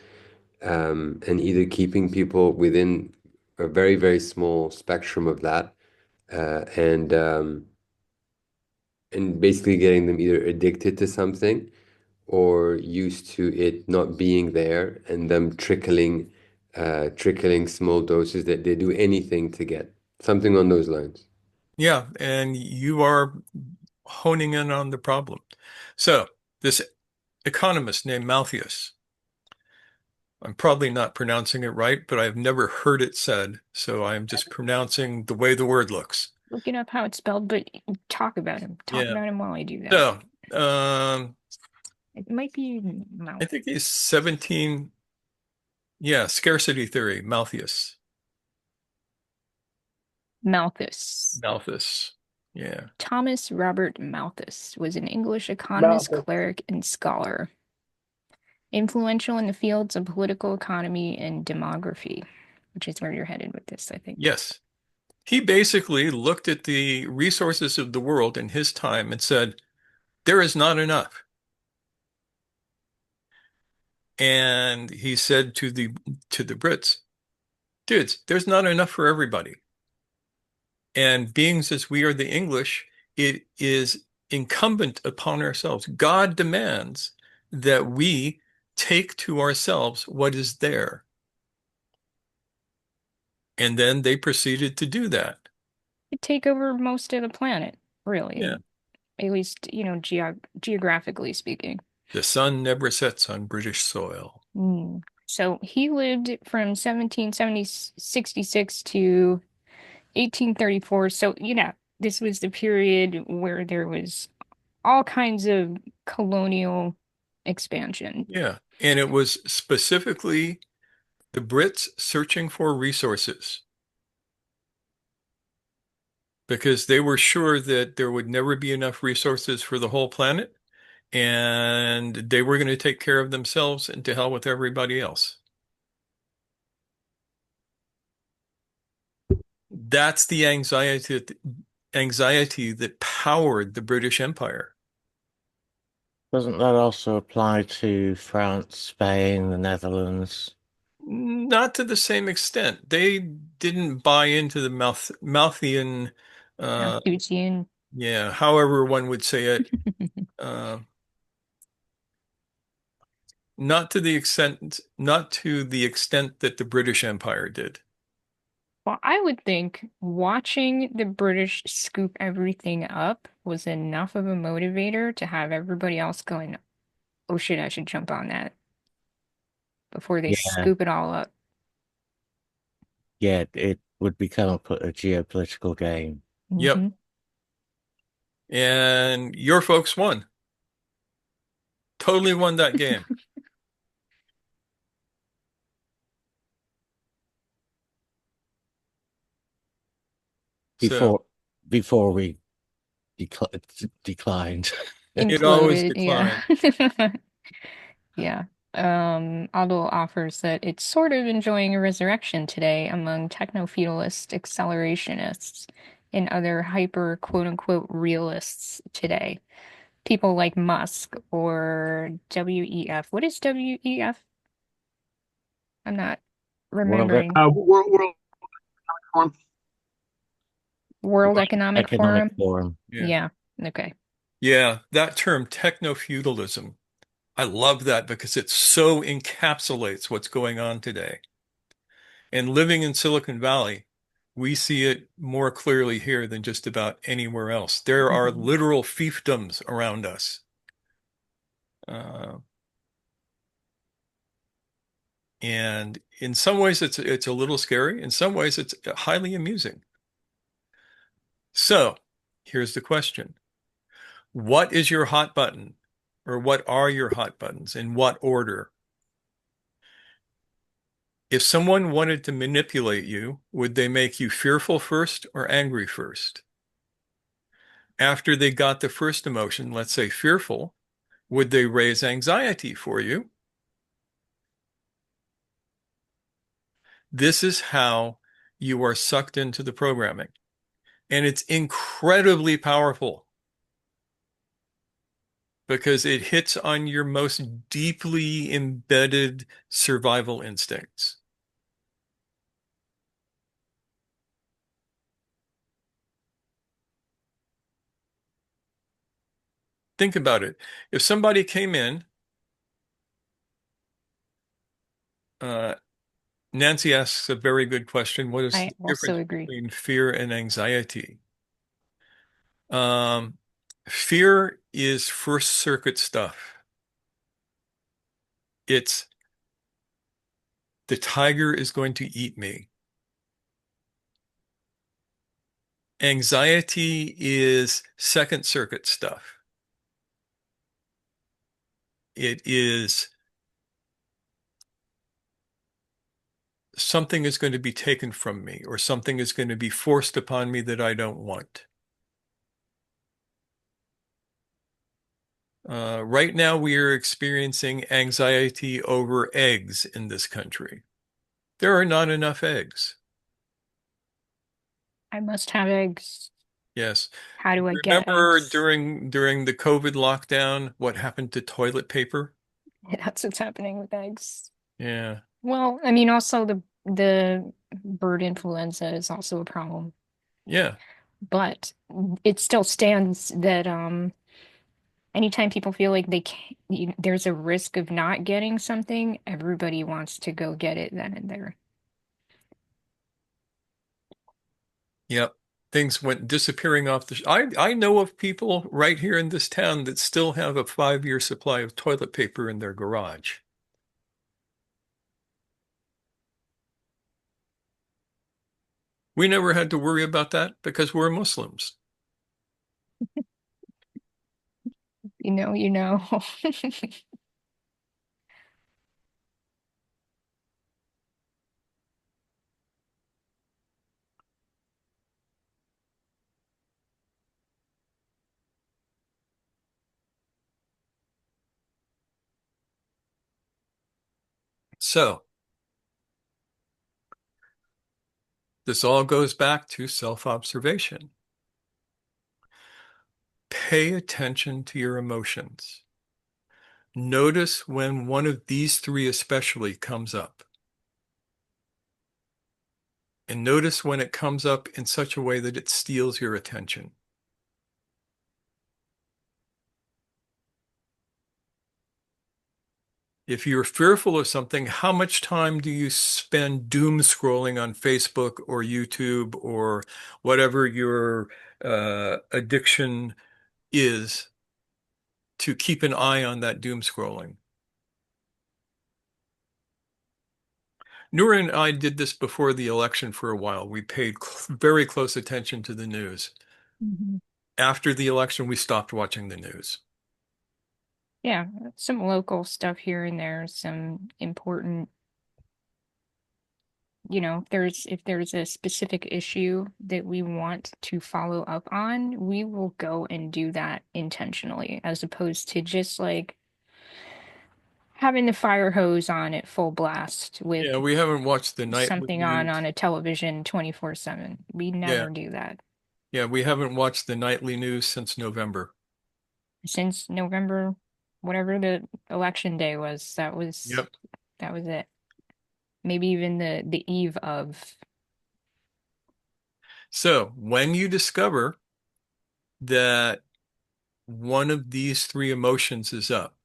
and either keeping people within a very, very small spectrum of that, uh, and um, and basically getting them either addicted to something or used to it not being there, and them trickling trickling small doses, that they do anything to get something on those lines. Yeah, and you are honing in on the problem. So this economist named Malthus, I'm probably not pronouncing it right, but I've never heard it said, so I'm just pronouncing the way the word looks. Looking up how it's spelled, but talk about him. Talk Yeah. about him while I do that. So, It might be I think he's 17. Yeah, scarcity theory, Malthus. Malthus. Malthus. Yeah. Thomas Robert Malthus was an English economist, Malthus. cleric, and scholar, influential in the fields of political economy and demography, which is where you're headed with this, I think. Yes. He basically looked at the resources of the world in his time and said, there is not enough. And he said to the Brits, dudes, there's not enough for everybody. And being as we are the English, it is incumbent upon ourselves. God demands that we take to ourselves what is there. And then they proceeded to do that. It'd take over most of the planet, Yeah. really, at least, geographically speaking. The sun never sets on British soil. So he lived from 1766 to 1834. So, this was the period where there was all kinds of colonial expansion. Yeah. And it was specifically the Brits searching for resources because they were sure that there would never be enough resources for the whole planet, and they were going to take care of themselves and to hell with everybody else. That's the anxiety that powered the British Empire. Doesn't that also apply to France, Spain, the Netherlands? Not to the same extent. They didn't buy into the Malthusian, Malthusian. yeah, however one would say it. Uh, not to the extent that the British Empire did. Well, I would think watching the British scoop everything up was enough of a motivator to have everybody else going, oh shit, I should jump on that before they Yeah, scoop it all up. yeah, it would become a geopolitical game. Yep. Hmm. And your folks won. Totally won that game. So Before we declined. it always Imploded, declined. yeah. Yeah. Aldo offers that it's sort of enjoying a resurrection today among techno-feudalist accelerationists and other hyper quote-unquote realists today. People like Musk or WEF. What is WEF? I'm not World remembering. Forum. World Economic Economic Forum? Forum. Yeah. Yeah. Okay. Yeah, that term techno-feudalism. I love that because it so encapsulates what's going on today. And living in Silicon Valley, we see it more clearly here than just about anywhere else. There are Mhm. literal fiefdoms around us. And in some ways it's a little scary. In some ways it's highly amusing. So here's the question. What is your hot button? Or what are your hot buttons? In what order? If someone wanted to manipulate you, would they make you fearful first or angry first? After they got the first emotion, let's say fearful, would they raise anxiety for you? This is how you are sucked into the programming. And it's incredibly powerful because it hits on your most deeply embedded survival instincts. Think about it. If somebody came in uh, Nancy asks a very good question. What is I the also difference agree. between fear and anxiety? Um, Fear is first circuit stuff. It's the tiger is going to eat me. Anxiety is second circuit stuff. It is something is going to be taken from me or something is going to be forced upon me that I don't want. Right now, we are experiencing anxiety over eggs in this country. There are not enough eggs. I must have eggs. Yes. How do I get Remember eggs? during the COVID lockdown, what happened to toilet paper? That's what's happening with eggs. Yeah. Well, I mean, also the bird influenza is also a problem, Yeah. but it still stands that anytime people feel like they can't, there's a risk of not getting something, everybody wants to go get it then and there. Yep. Things went disappearing off the. I know of people right here in this town that still have a 5-year supply of toilet paper in their garage. We never had to worry about that because we're Muslims. You know. So this all goes back to self-observation. Pay attention to your emotions. Notice when one of these three especially comes up. And notice when it comes up in such a way that it steals your attention. If you're fearful of something, how much time do you spend doom scrolling on Facebook or YouTube or whatever your addiction is to keep an eye on that doom scrolling? Noor and I did this before the election for a while. We paid very close attention to the news. Mhm. After the election, we stopped watching the news. Yeah, some local stuff here and there, some important, if there's a specific issue that we want to follow up on, we will go and do that intentionally, as opposed to just like having the fire hose on at full blast with Yeah, we haven't watched the nightly something on news. a television 24/7. We Yeah, never do that. yeah, we haven't watched the nightly news since November. Since November, whatever the election day was, Yep. that was it. Maybe even the eve of. So when you discover that one of these three emotions is up,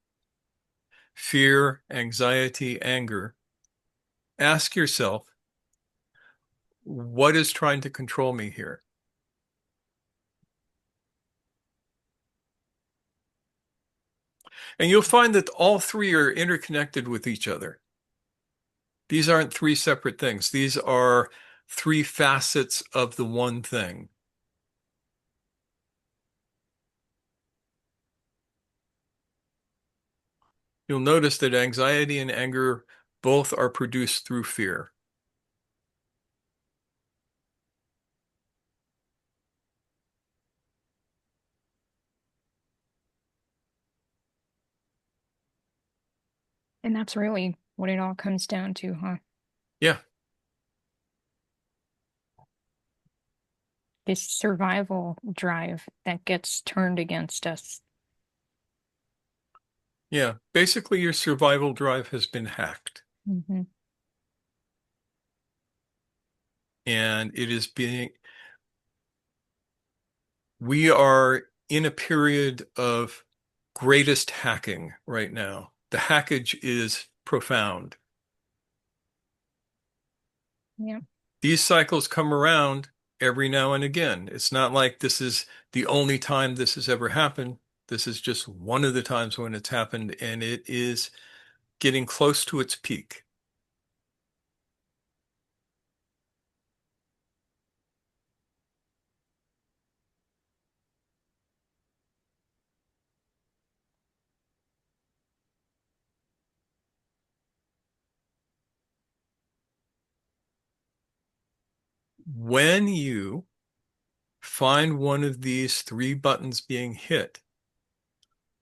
fear, anxiety, anger, ask yourself, what is trying to control me here? And you'll find that all three are interconnected with each other. These aren't three separate things. These are three facets of the one thing. You'll notice that anxiety and anger both are produced through fear. And that's really what it all comes down to, huh? Yeah, This survival drive that gets turned against us. yeah. Basically, your survival drive has been hacked, Hmm. and it is being, we are in a period of greatest hacking right now. The hackage is profound. Yeah. These cycles come around every now and again. It's not like this is the only time this has ever happened. This is just one of the times when it's happened, and it is getting close to its peak. When you find one of these three buttons being hit,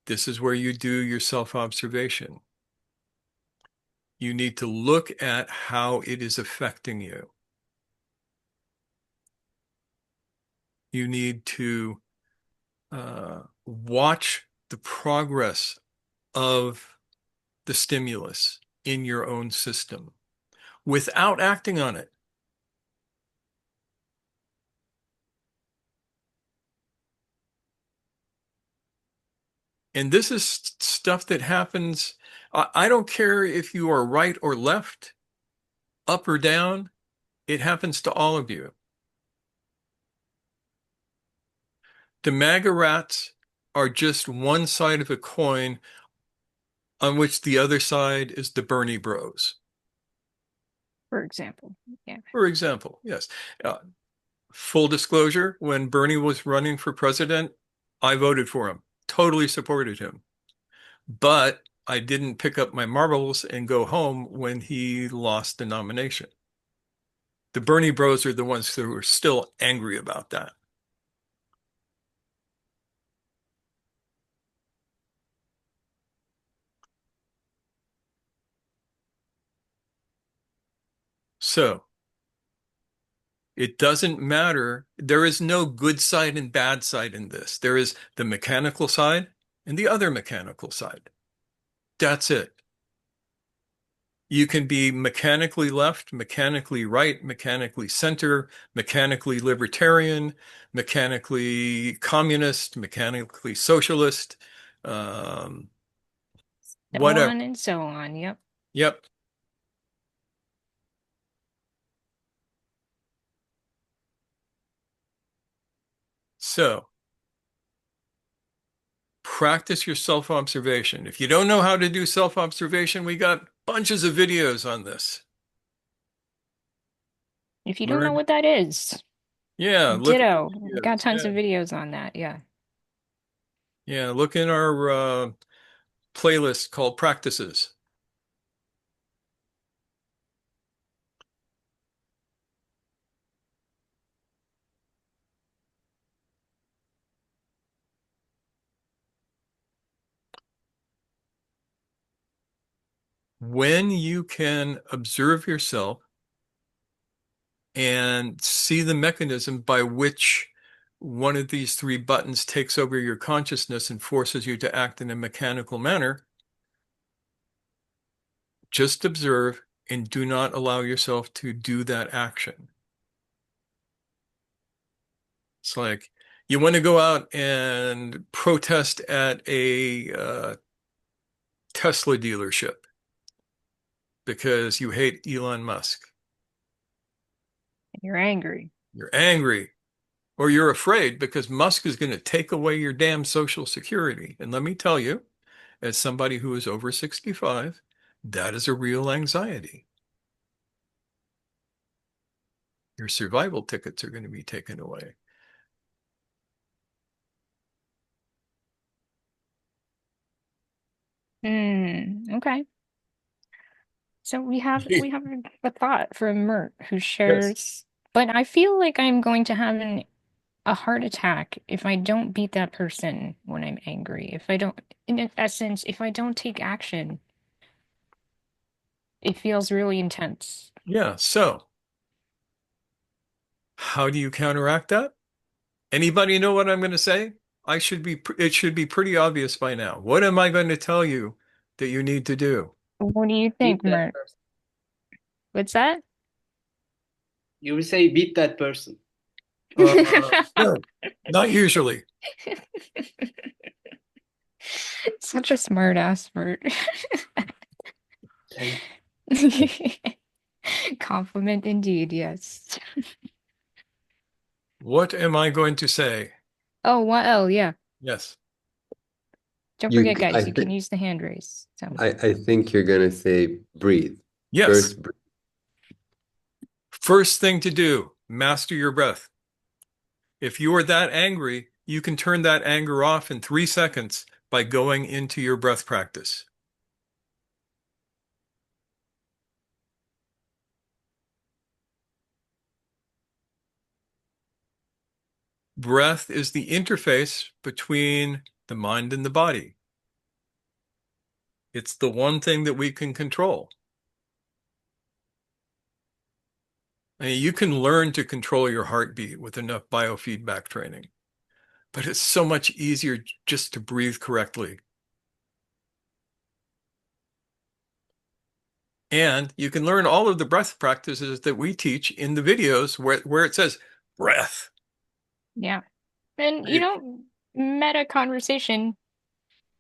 this is where you do your self-observation. You need to look at how it is affecting you. You need to watch the progress of the stimulus in your own system without acting on it. And this is stuff that happens. I don't care if you are right or left, up or down, it happens to all of you. The MAGA rats are just one side of a coin on which the other side is the Bernie bros. For example. Yeah. For example, yes. Full disclosure, when Bernie was running for president, I voted for him, totally supported him. But I didn't pick up my marbles and go home when he lost the nomination. The Bernie bros are the ones who are still angry about that. So it doesn't matter. There is no good side and bad side in this. There is the mechanical side and the other mechanical side. That's it. You can be mechanically left, mechanically right, mechanically center, mechanically libertarian, mechanically communist, mechanically socialist, um, So whatever. on and so on. Yep. Yep. So practice your self-observation. If you don't know how to do self-observation, we got bunches of videos on this. If you don't know Learn. what that is, Yeah, look at ditto. the We've got videos. tons Yeah. of videos on that. Yeah. Yeah, look in our playlist called Practices. When you can observe yourself and see the mechanism by which one of these three buttons takes over your consciousness and forces you to act in a mechanical manner, just observe and do not allow yourself to do that action. It's like you want to go out and protest at a Tesla dealership because you hate Elon Musk. You're angry. You're angry or you're afraid because Musk is going to take away your damn Social Security. And let me tell you, as somebody who is over 65, that is a real anxiety. Your survival tickets are going to be taken away. Okay. So we have a thought from Mert who Yes. shares, but I feel like I'm going to have a heart attack if I don't beat that person when I'm angry. If I don't, in essence, if I don't take action, it feels really intense. Yeah. So how do you counteract that? Anybody know what I'm going to say? It should be pretty obvious by now. What am I going to tell you that you need to do? What do you Beat think, that Mert? person. What's that? You will say beat that person. No, not usually. Such a smart ass, Mert. Okay. Compliment indeed, yes. What am I going to say? Oh, what? Oh, yeah. Yes. Don't You, forget, guys, you can use the hand raise. So, I think you're gonna say breathe. Yes. First, breathe. First thing to do, master your breath. If you are that angry, you can turn that anger off in 3 seconds by going into your breath practice. Breath is the interface between the mind and the body. It's the one thing that we can control. I mean, you can learn to control your heartbeat with enough biofeedback training, but it's so much easier just to breathe correctly. And you can learn all of the breath practices that we teach in the videos where it says breath. yeah. And, You- meta conversation,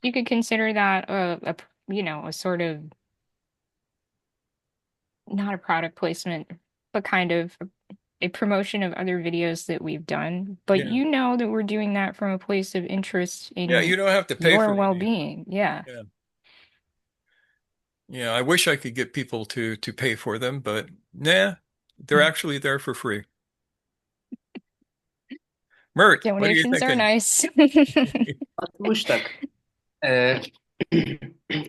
you could consider that a sort of not a product placement, but kind of a promotion of other videos that we've done. But Yeah. you know that we're doing that from a place of interest Yeah, in you don't have to pay your for any. well-being. Yeah. Yeah. Yeah, I wish I could get people to pay for them, but nah, they're actually there for free. Mert, what are you Donations are thinking? nice. Mushtaq, uh,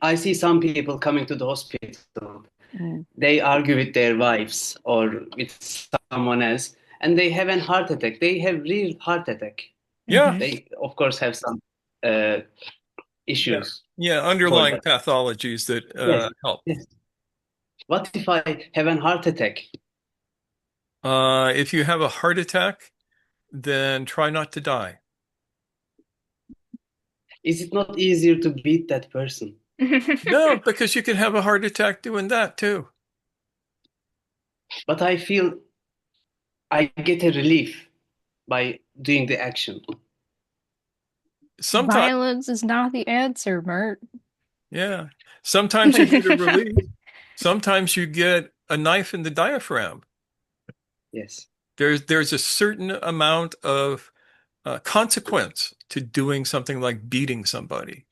I see some people coming to the hospital. Mm. They argue with their wives or with someone else, and they have a heart attack. They have real heart attack. Yeah, Mhm. They, of course, have some yeah, issues yeah, for underlying that. pathologies that Yes, help. yes. What if I have a heart attack? If you have a heart attack, then try not to die. Is it not easier to beat that person? No, because you can have a heart attack doing that too. But I feel I get a relief by doing the action. Sometimes, Violence is not the answer, Mert. yeah, sometimes you get a relief. Sometimes you get a knife in the diaphragm. Yes. There's a certain amount of consequence to doing something like beating somebody.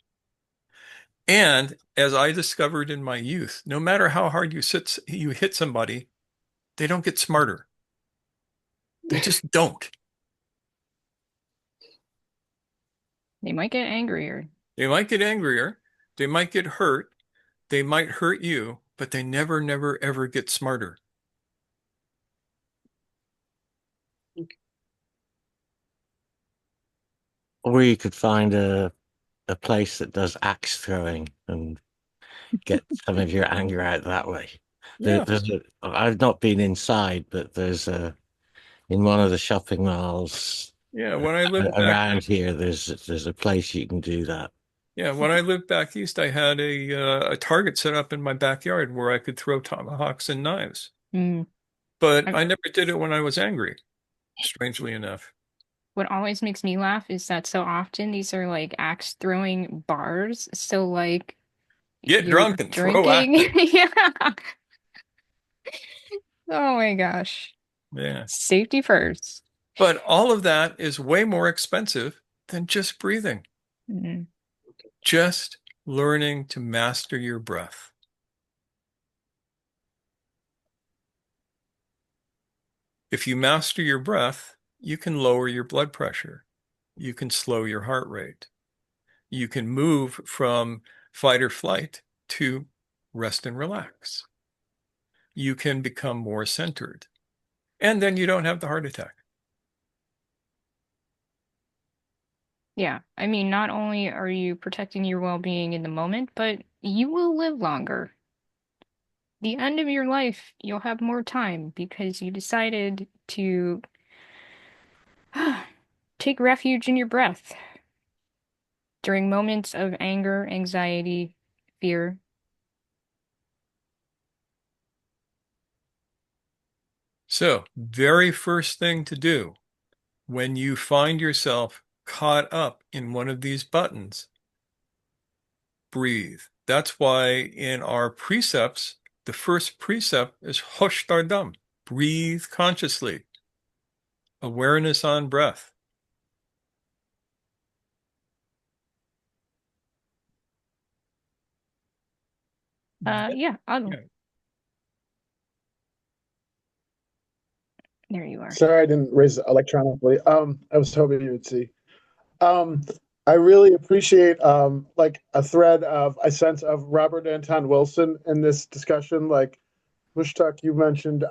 And as I discovered in my youth, no matter how hard you hit somebody, they don't get smarter. They just don't. They might get angrier. They might get angrier. They might get hurt. They might hurt you, but they never, never, ever get smarter. Or you could find a place that does axe throwing and get some of your anger out that way. Yeah. I've not been inside, but in one of the shopping malls Yeah. When I lived back, around here, there's a place you can do that. yeah, when I lived back east, I had a target set up in my backyard where I could throw tomahawks and knives. Mm. But I- I never did it when I was angry, strangely enough. What always makes me laugh is that so often these are like axe throwing bars. So like Get you're drunk and throw drinking. axes. Yeah. Oh my gosh. Yeah. Safety first. But all of that is way more expensive than just breathing, Mm. just learning to master your breath. If you master your breath, you can lower your blood pressure. You can slow your heart rate. You can move from fight or flight to rest and relax. You can become more centered. And then you don't have the heart attack. Yeah. I mean, not only are you protecting your well-being in the moment, but you will live longer. The end of your life, you'll have more time because you decided to take refuge in your breath during moments of anger, anxiety, fear. So, very first thing to do when you find yourself caught up in one of these buttons, breathe. That's why in our precepts, the first precept is hosh dardam, breathe consciously, awareness on breath. Yeah, Yeah. there you are. Sorry, I didn't raise it electronically. I was hoping you would see. Um, I really appreciate like a thread of a sense of Robert Anton Wilson in this discussion. Like Mushtaq, you mentioned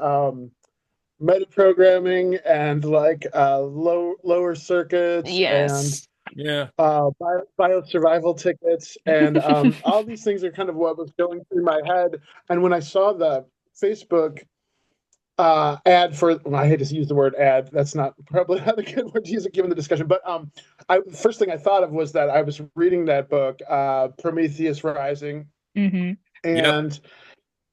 metaprogramming and like lower circuits and Yes. Yeah. Biosurvival tickets, and all these things are kind of what was going through my head. And when I saw the Facebook ad for, well, I hate to use the word ad, that's not probably not a good word to use given the discussion, but I first thing I thought of was that I was reading that book, Prometheus Rising, hmm Yep. and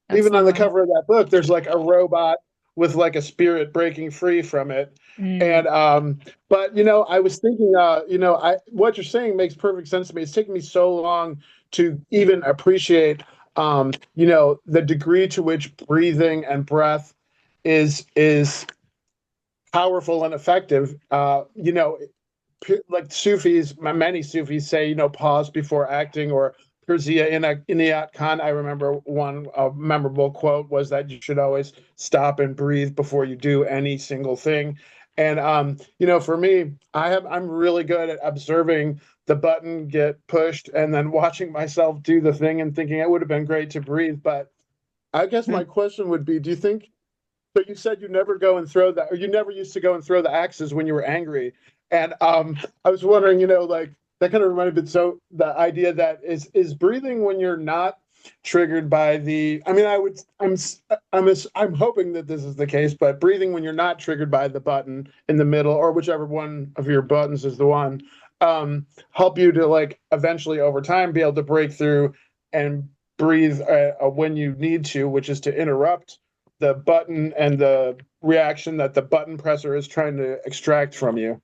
That's even the on the one. cover of that book, there's like a robot with like a spirit breaking free from it. Mm. And but I was thinking, I what you're saying makes perfect sense to me. It's taken me so long to even appreciate, the degree to which breathing and breath is powerful and effective. Like Sufis, many Sufis say, pause before acting, or Perzia Inayat Khan. I remember one memorable quote was that you should always stop and breathe before you do any single thing. And for me, I'm really good at observing the button get pushed and then watching myself do the thing and thinking it would have been great to breathe. But I guess my question would be, do you think, so you said you never go and throw that, or you never used to go and throw the axes when you were angry. And I was wondering, like that kind of reminded me. So the idea that is breathing when you're not triggered by the. I mean, I'm hoping that this is the case, but breathing when you're not triggered by the button in the middle, or whichever one of your buttons is the one, help you to like eventually over time be able to break through and breathe when you need to, which is to interrupt the button and the reaction that the button presser is trying to extract from you.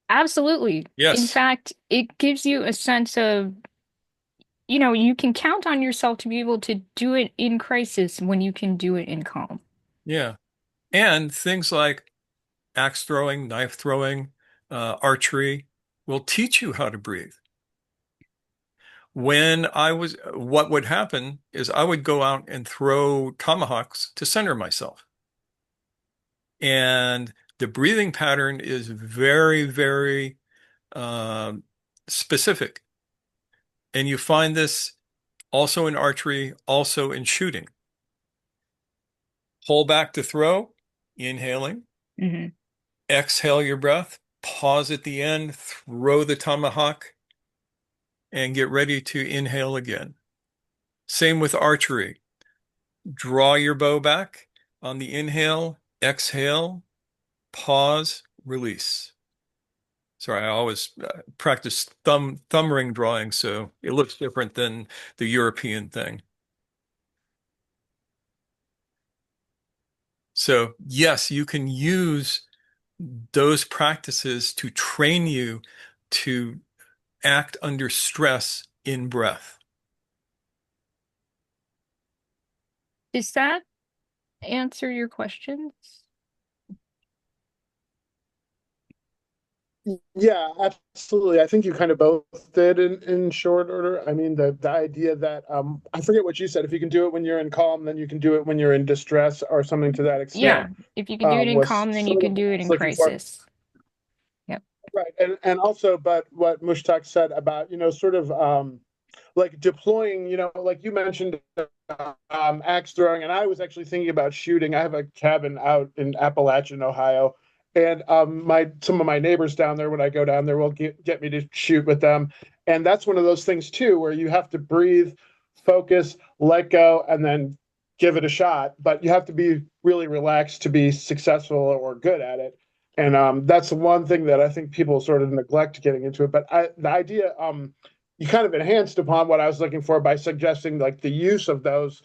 Absolutely. In Yes. fact, it gives you a sense of, you can count on yourself to be able to do it in crisis when you can do it in calm. Yeah. And things like axe throwing, knife throwing, archery will teach you how to breathe. What would happen is I would go out and throw tomahawks to center myself. And the breathing pattern is very, very um, specific. And you find this also in archery, also in shooting. Pull back to throw, inhaling, hmm exhale your breath, pause at the end, throw the tomahawk, and get ready to inhale again. Same with archery. Draw your bow back on the inhale, exhale, pause, release. Sorry, I always practice thumb ring drawing, so it looks different than the European thing. So yes, you can use those practices to train you to act under stress in breath. Does that answer your questions? Yeah, absolutely. I think you kind of both did in short order. I mean, the idea that I forget what you said. If you can do it when you're in calm, then you can do it when you're in distress, or something to that Yeah. extent. If you can do it in Was calm, then you sort of can what do I it was in looking for. crisis. Yep. Right, and also, but what Mushtaq said about sort of like deploying, like you mentioned axe throwing, and I was actually thinking about shooting. I have a cabin out in Appalachian, Ohio, and my some of my neighbors down there, when I go down there, will get me to shoot with them, and that's one of those things too, where you have to breathe, focus, let go, and then give it a shot. But you have to be really relaxed to be successful or good at it. And that's the one thing that I think people sort of neglect getting into it. But the idea, you kind of enhanced upon what I was looking for by suggesting like the use of those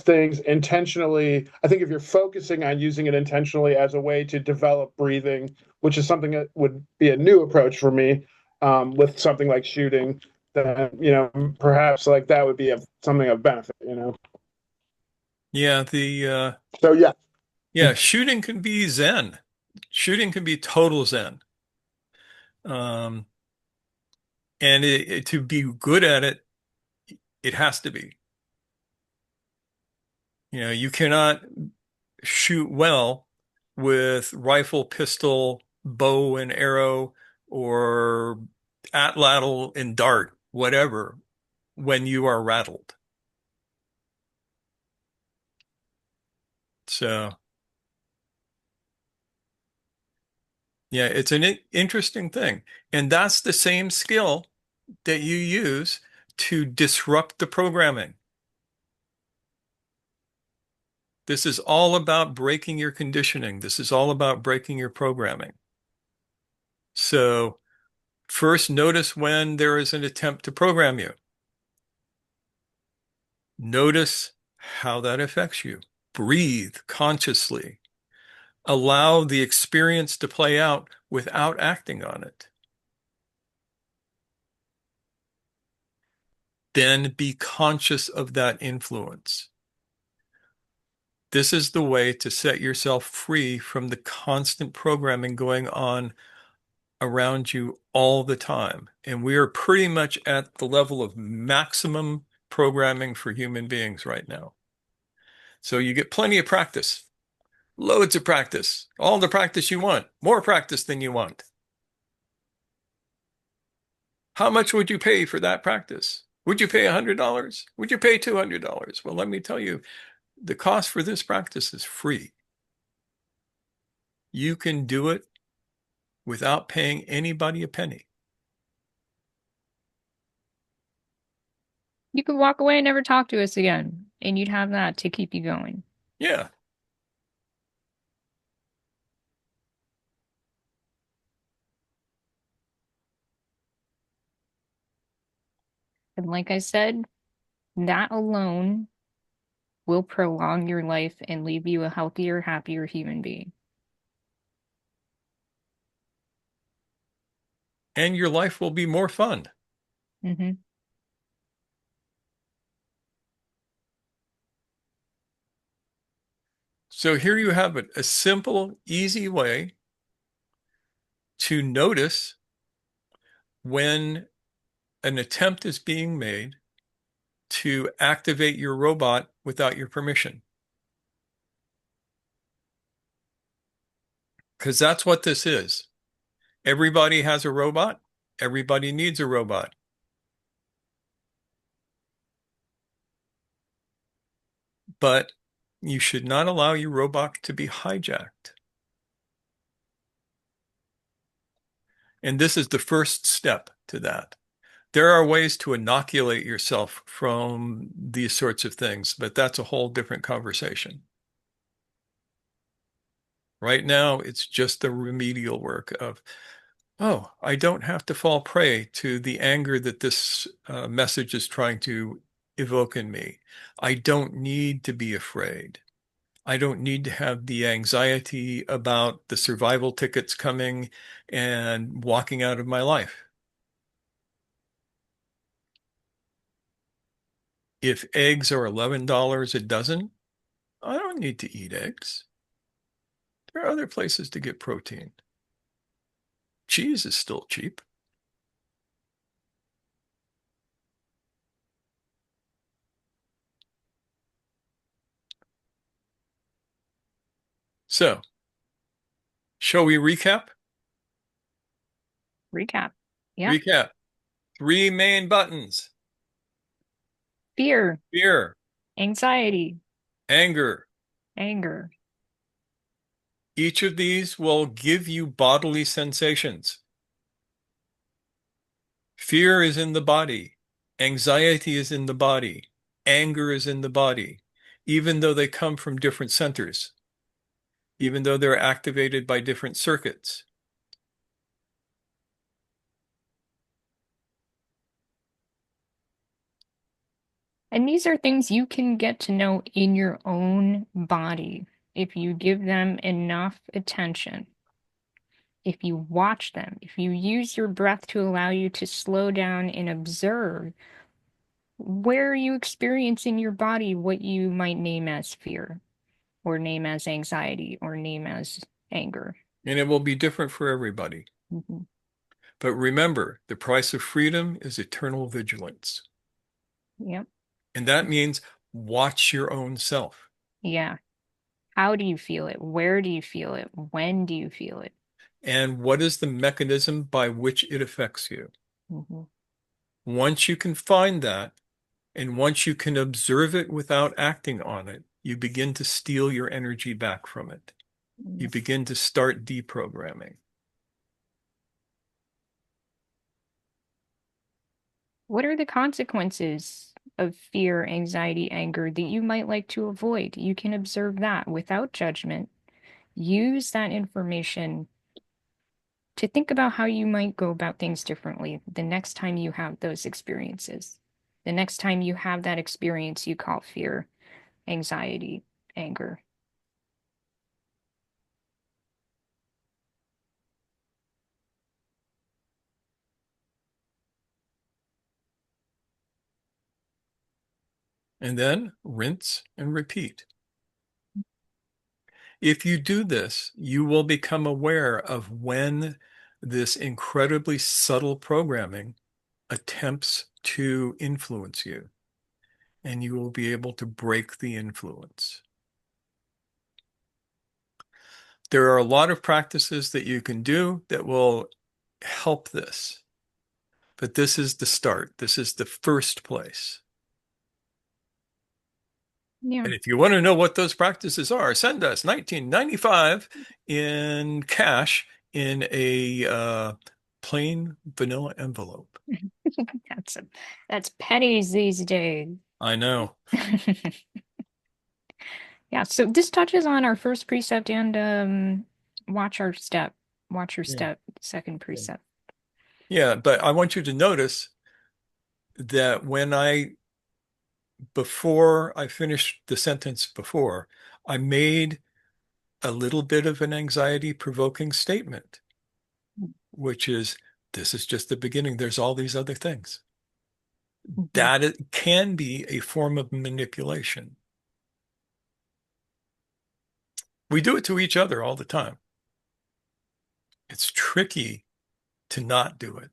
things intentionally. I think if you're focusing on using it intentionally as a way to develop breathing, which is something that would be a new approach for me, with something like shooting, then perhaps like that would be something of benefit. Yeah, So yeah. yeah, shooting can be Zen. Shooting can be total Zen. Um, and to be good at it, it has to be. You cannot shoot well with rifle, pistol, bow and arrow, or atlatl and dart, whatever, when you are rattled. So, yeah, it's an interesting thing. And that's the same skill that you use to disrupt the programming. This is all about breaking your conditioning. This is all about breaking your programming. So, first, notice when there is an attempt to program you. Notice how that affects you. Breathe consciously. Allow the experience to play out without acting on it. Then be conscious of that influence. This is the way to set yourself free from the constant programming going on around you all the time. And we are pretty much at the level of maximum programming for human beings right now. So you get plenty of practice, loads of practice, all the practice you want, more practice than you want. How much would you pay for that practice? Would you pay $100? Would you pay $200? Well, let me tell you, the cost for this practice is free. You can do it without paying anybody a penny. You could walk away and never talk to us again, and you'd have that to keep you going. Yeah. And like I said, that alone will prolong your life and leave you a healthier, happier human being. And your life will be more fun. Mm-hmm. So here you have it, a simple, easy way to notice when an attempt is being made to activate your robot without your permission. Because that's what this is. Everybody has a robot. Everybody needs a robot. But you should not allow your robot to be hijacked. And this is the first step to that. There are ways to inoculate yourself from these sorts of things, but that's a whole different conversation. Right now, it's just the remedial work of, oh, I don't have to fall prey to the anger that this message is trying to evoke in me. I don't need to be afraid. I don't need to have the anxiety about the survival tickets coming and walking out of my life. If eggs are $11 a dozen, I don't need to eat eggs. There are other places to get protein. Cheese is still cheap. So, shall we recap? Recap. Yeah. Recap. Three main buttons: Fear, fear, anxiety, anger. anger. Each of these will give you bodily sensations. Fear is in the body. Anxiety is in the body. Anger is in the body, even though they come from different centers, even though they're activated by different circuits. And these are things you can get to know in your own body if you give them enough attention. If you watch them, if you use your breath to allow you to slow down and observe where are you experiencing your body what you might name as fear, or name as anxiety, or name as anger? And it will be different for everybody. Mhm. But remember, the price of freedom is eternal vigilance. Yep. And that means watch your own self. Yeah. How do you feel it? Where do you feel it? When do you feel it? And what is the mechanism by which it affects you? Mhm. Once you can find that, and once you can observe it without acting on it, you begin to steal your energy back from it. You Mm. begin to start deprogramming. What are the consequences of fear, anxiety, anger that you might like to avoid? You can observe that without judgment. Use that information to think about how you might go about things differently the next time you have those experiences. The next time you have that experience you call fear, anxiety, anger. And then rinse and repeat. If you do this, you will become aware of when this incredibly subtle programming attempts to influence you, and you will be able to break the influence. There are a lot of practices that you can do that will help this, but this is the start. This is the first place. Yeah. And if you want to know what those practices are, send us 1995 in cash in a plain vanilla envelope. That's that's pennies these days. I know. Yeah, so this touches on our first precept and watch our step. Watch your Yeah. step, second precept. Yeah, but I want you to notice that before I finished the sentence before, I made a little bit of an anxiety provoking statement, which is, this is just the beginning. There's all these other things. Mhm. That it can be a form of manipulation. We do it to each other all the time. It's tricky to not do it.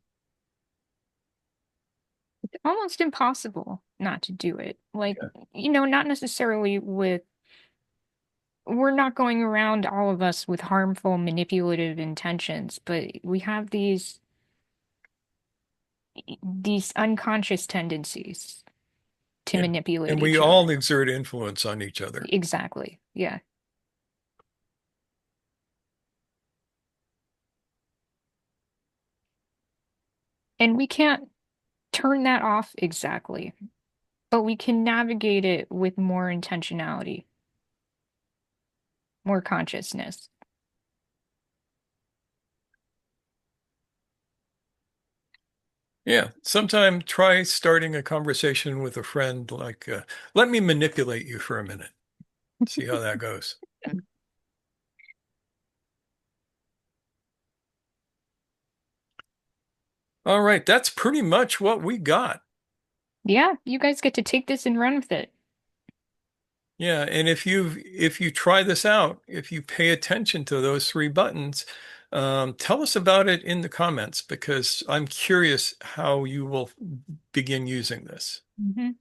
It's almost impossible not to do it. Like, Yeah. not necessarily with, we're not going around all of us with harmful, manipulative intentions, but we have these unconscious tendencies to Yeah. manipulate And we each all other. exert influence on each other. Exactly. Yeah. And we can't turn that off exactly, but we can navigate it with more intentionality, more consciousness. Yeah. Sometime try starting a conversation with a friend like, let me manipulate you for a minute. See how that goes. All right. That's pretty much what we got. Yeah, you guys get to take this and run with it. Yeah, and if you try this out, if you pay attention to those three buttons, tell us about it in the comments because I'm curious how you will begin using this. Hmm.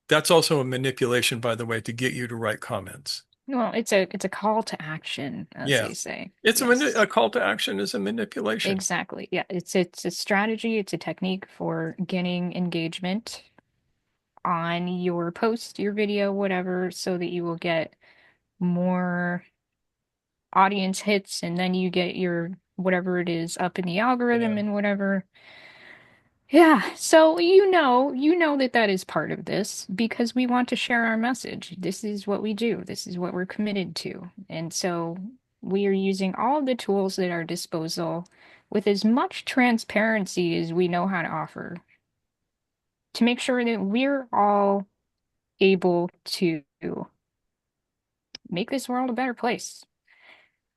That's also a manipulation, by the way, to get you to write comments. Well, it's a call to action, as Yeah, they say. it's Yes, a call to action is a manipulation. exactly. Yeah, it's a strategy, it's a technique for getting engagement on your post, your video, whatever, so that you will get more audience hits and then you get your whatever it is up in the algorithm Yeah. and whatever. Yeah, so you know that that is part of this because we want to share our message. This is what we do. This is what we're committed to. And so we are using all of the tools at our disposal with as much transparency as we know how to offer to make sure that we're all able to make this world a better place.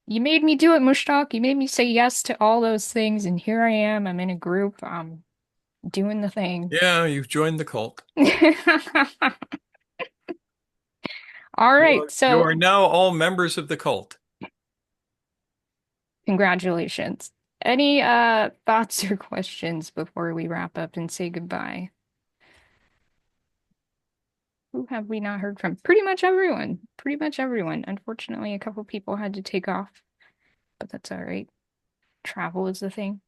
You made me do it, Mushtaq. You made me say yes to all those things, and here I am. I'm in a group. doing the thing. Yeah, you've joined the cult. All right, You so are now all members of the cult. congratulations. Any thoughts or questions before we wrap up and say goodbye? Who have we not heard from? Pretty much everyone. Pretty much everyone. Unfortunately, a couple people had to take off, but that's all right. Travel is the thing.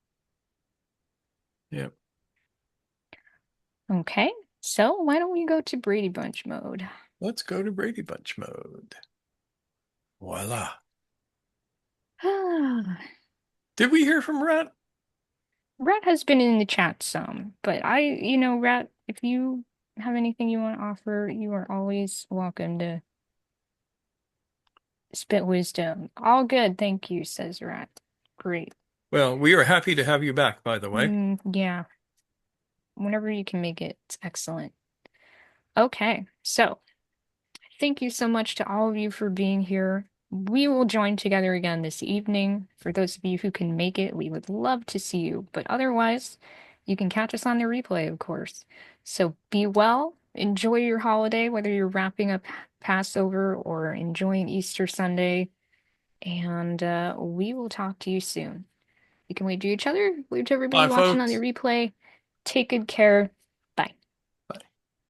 Yep. Okay, so why don't we go to Brady Bunch mode? Let's go to Brady Bunch mode. Voila. Did we hear from Rat? Rat has been in the chat some, but Rat, if you have anything you want to offer, you are always welcome to spit wisdom. All good, thank you, says Rat. Great. Well, we are happy to have you back, by the way. Yeah. Whenever you can make it, it's excellent. Okay, so thank you so much to all of you for being here. We will join together again this evening. For those of you who can make it, we would love to see you. But otherwise, you can catch us on the replay, of course. So be well, enjoy your holiday, whether you're wrapping up Passover or enjoying Easter Sunday. And we will talk to you soon. You can wave to each other, wave to everybody Bye, watching on the folks. replay. Take good care.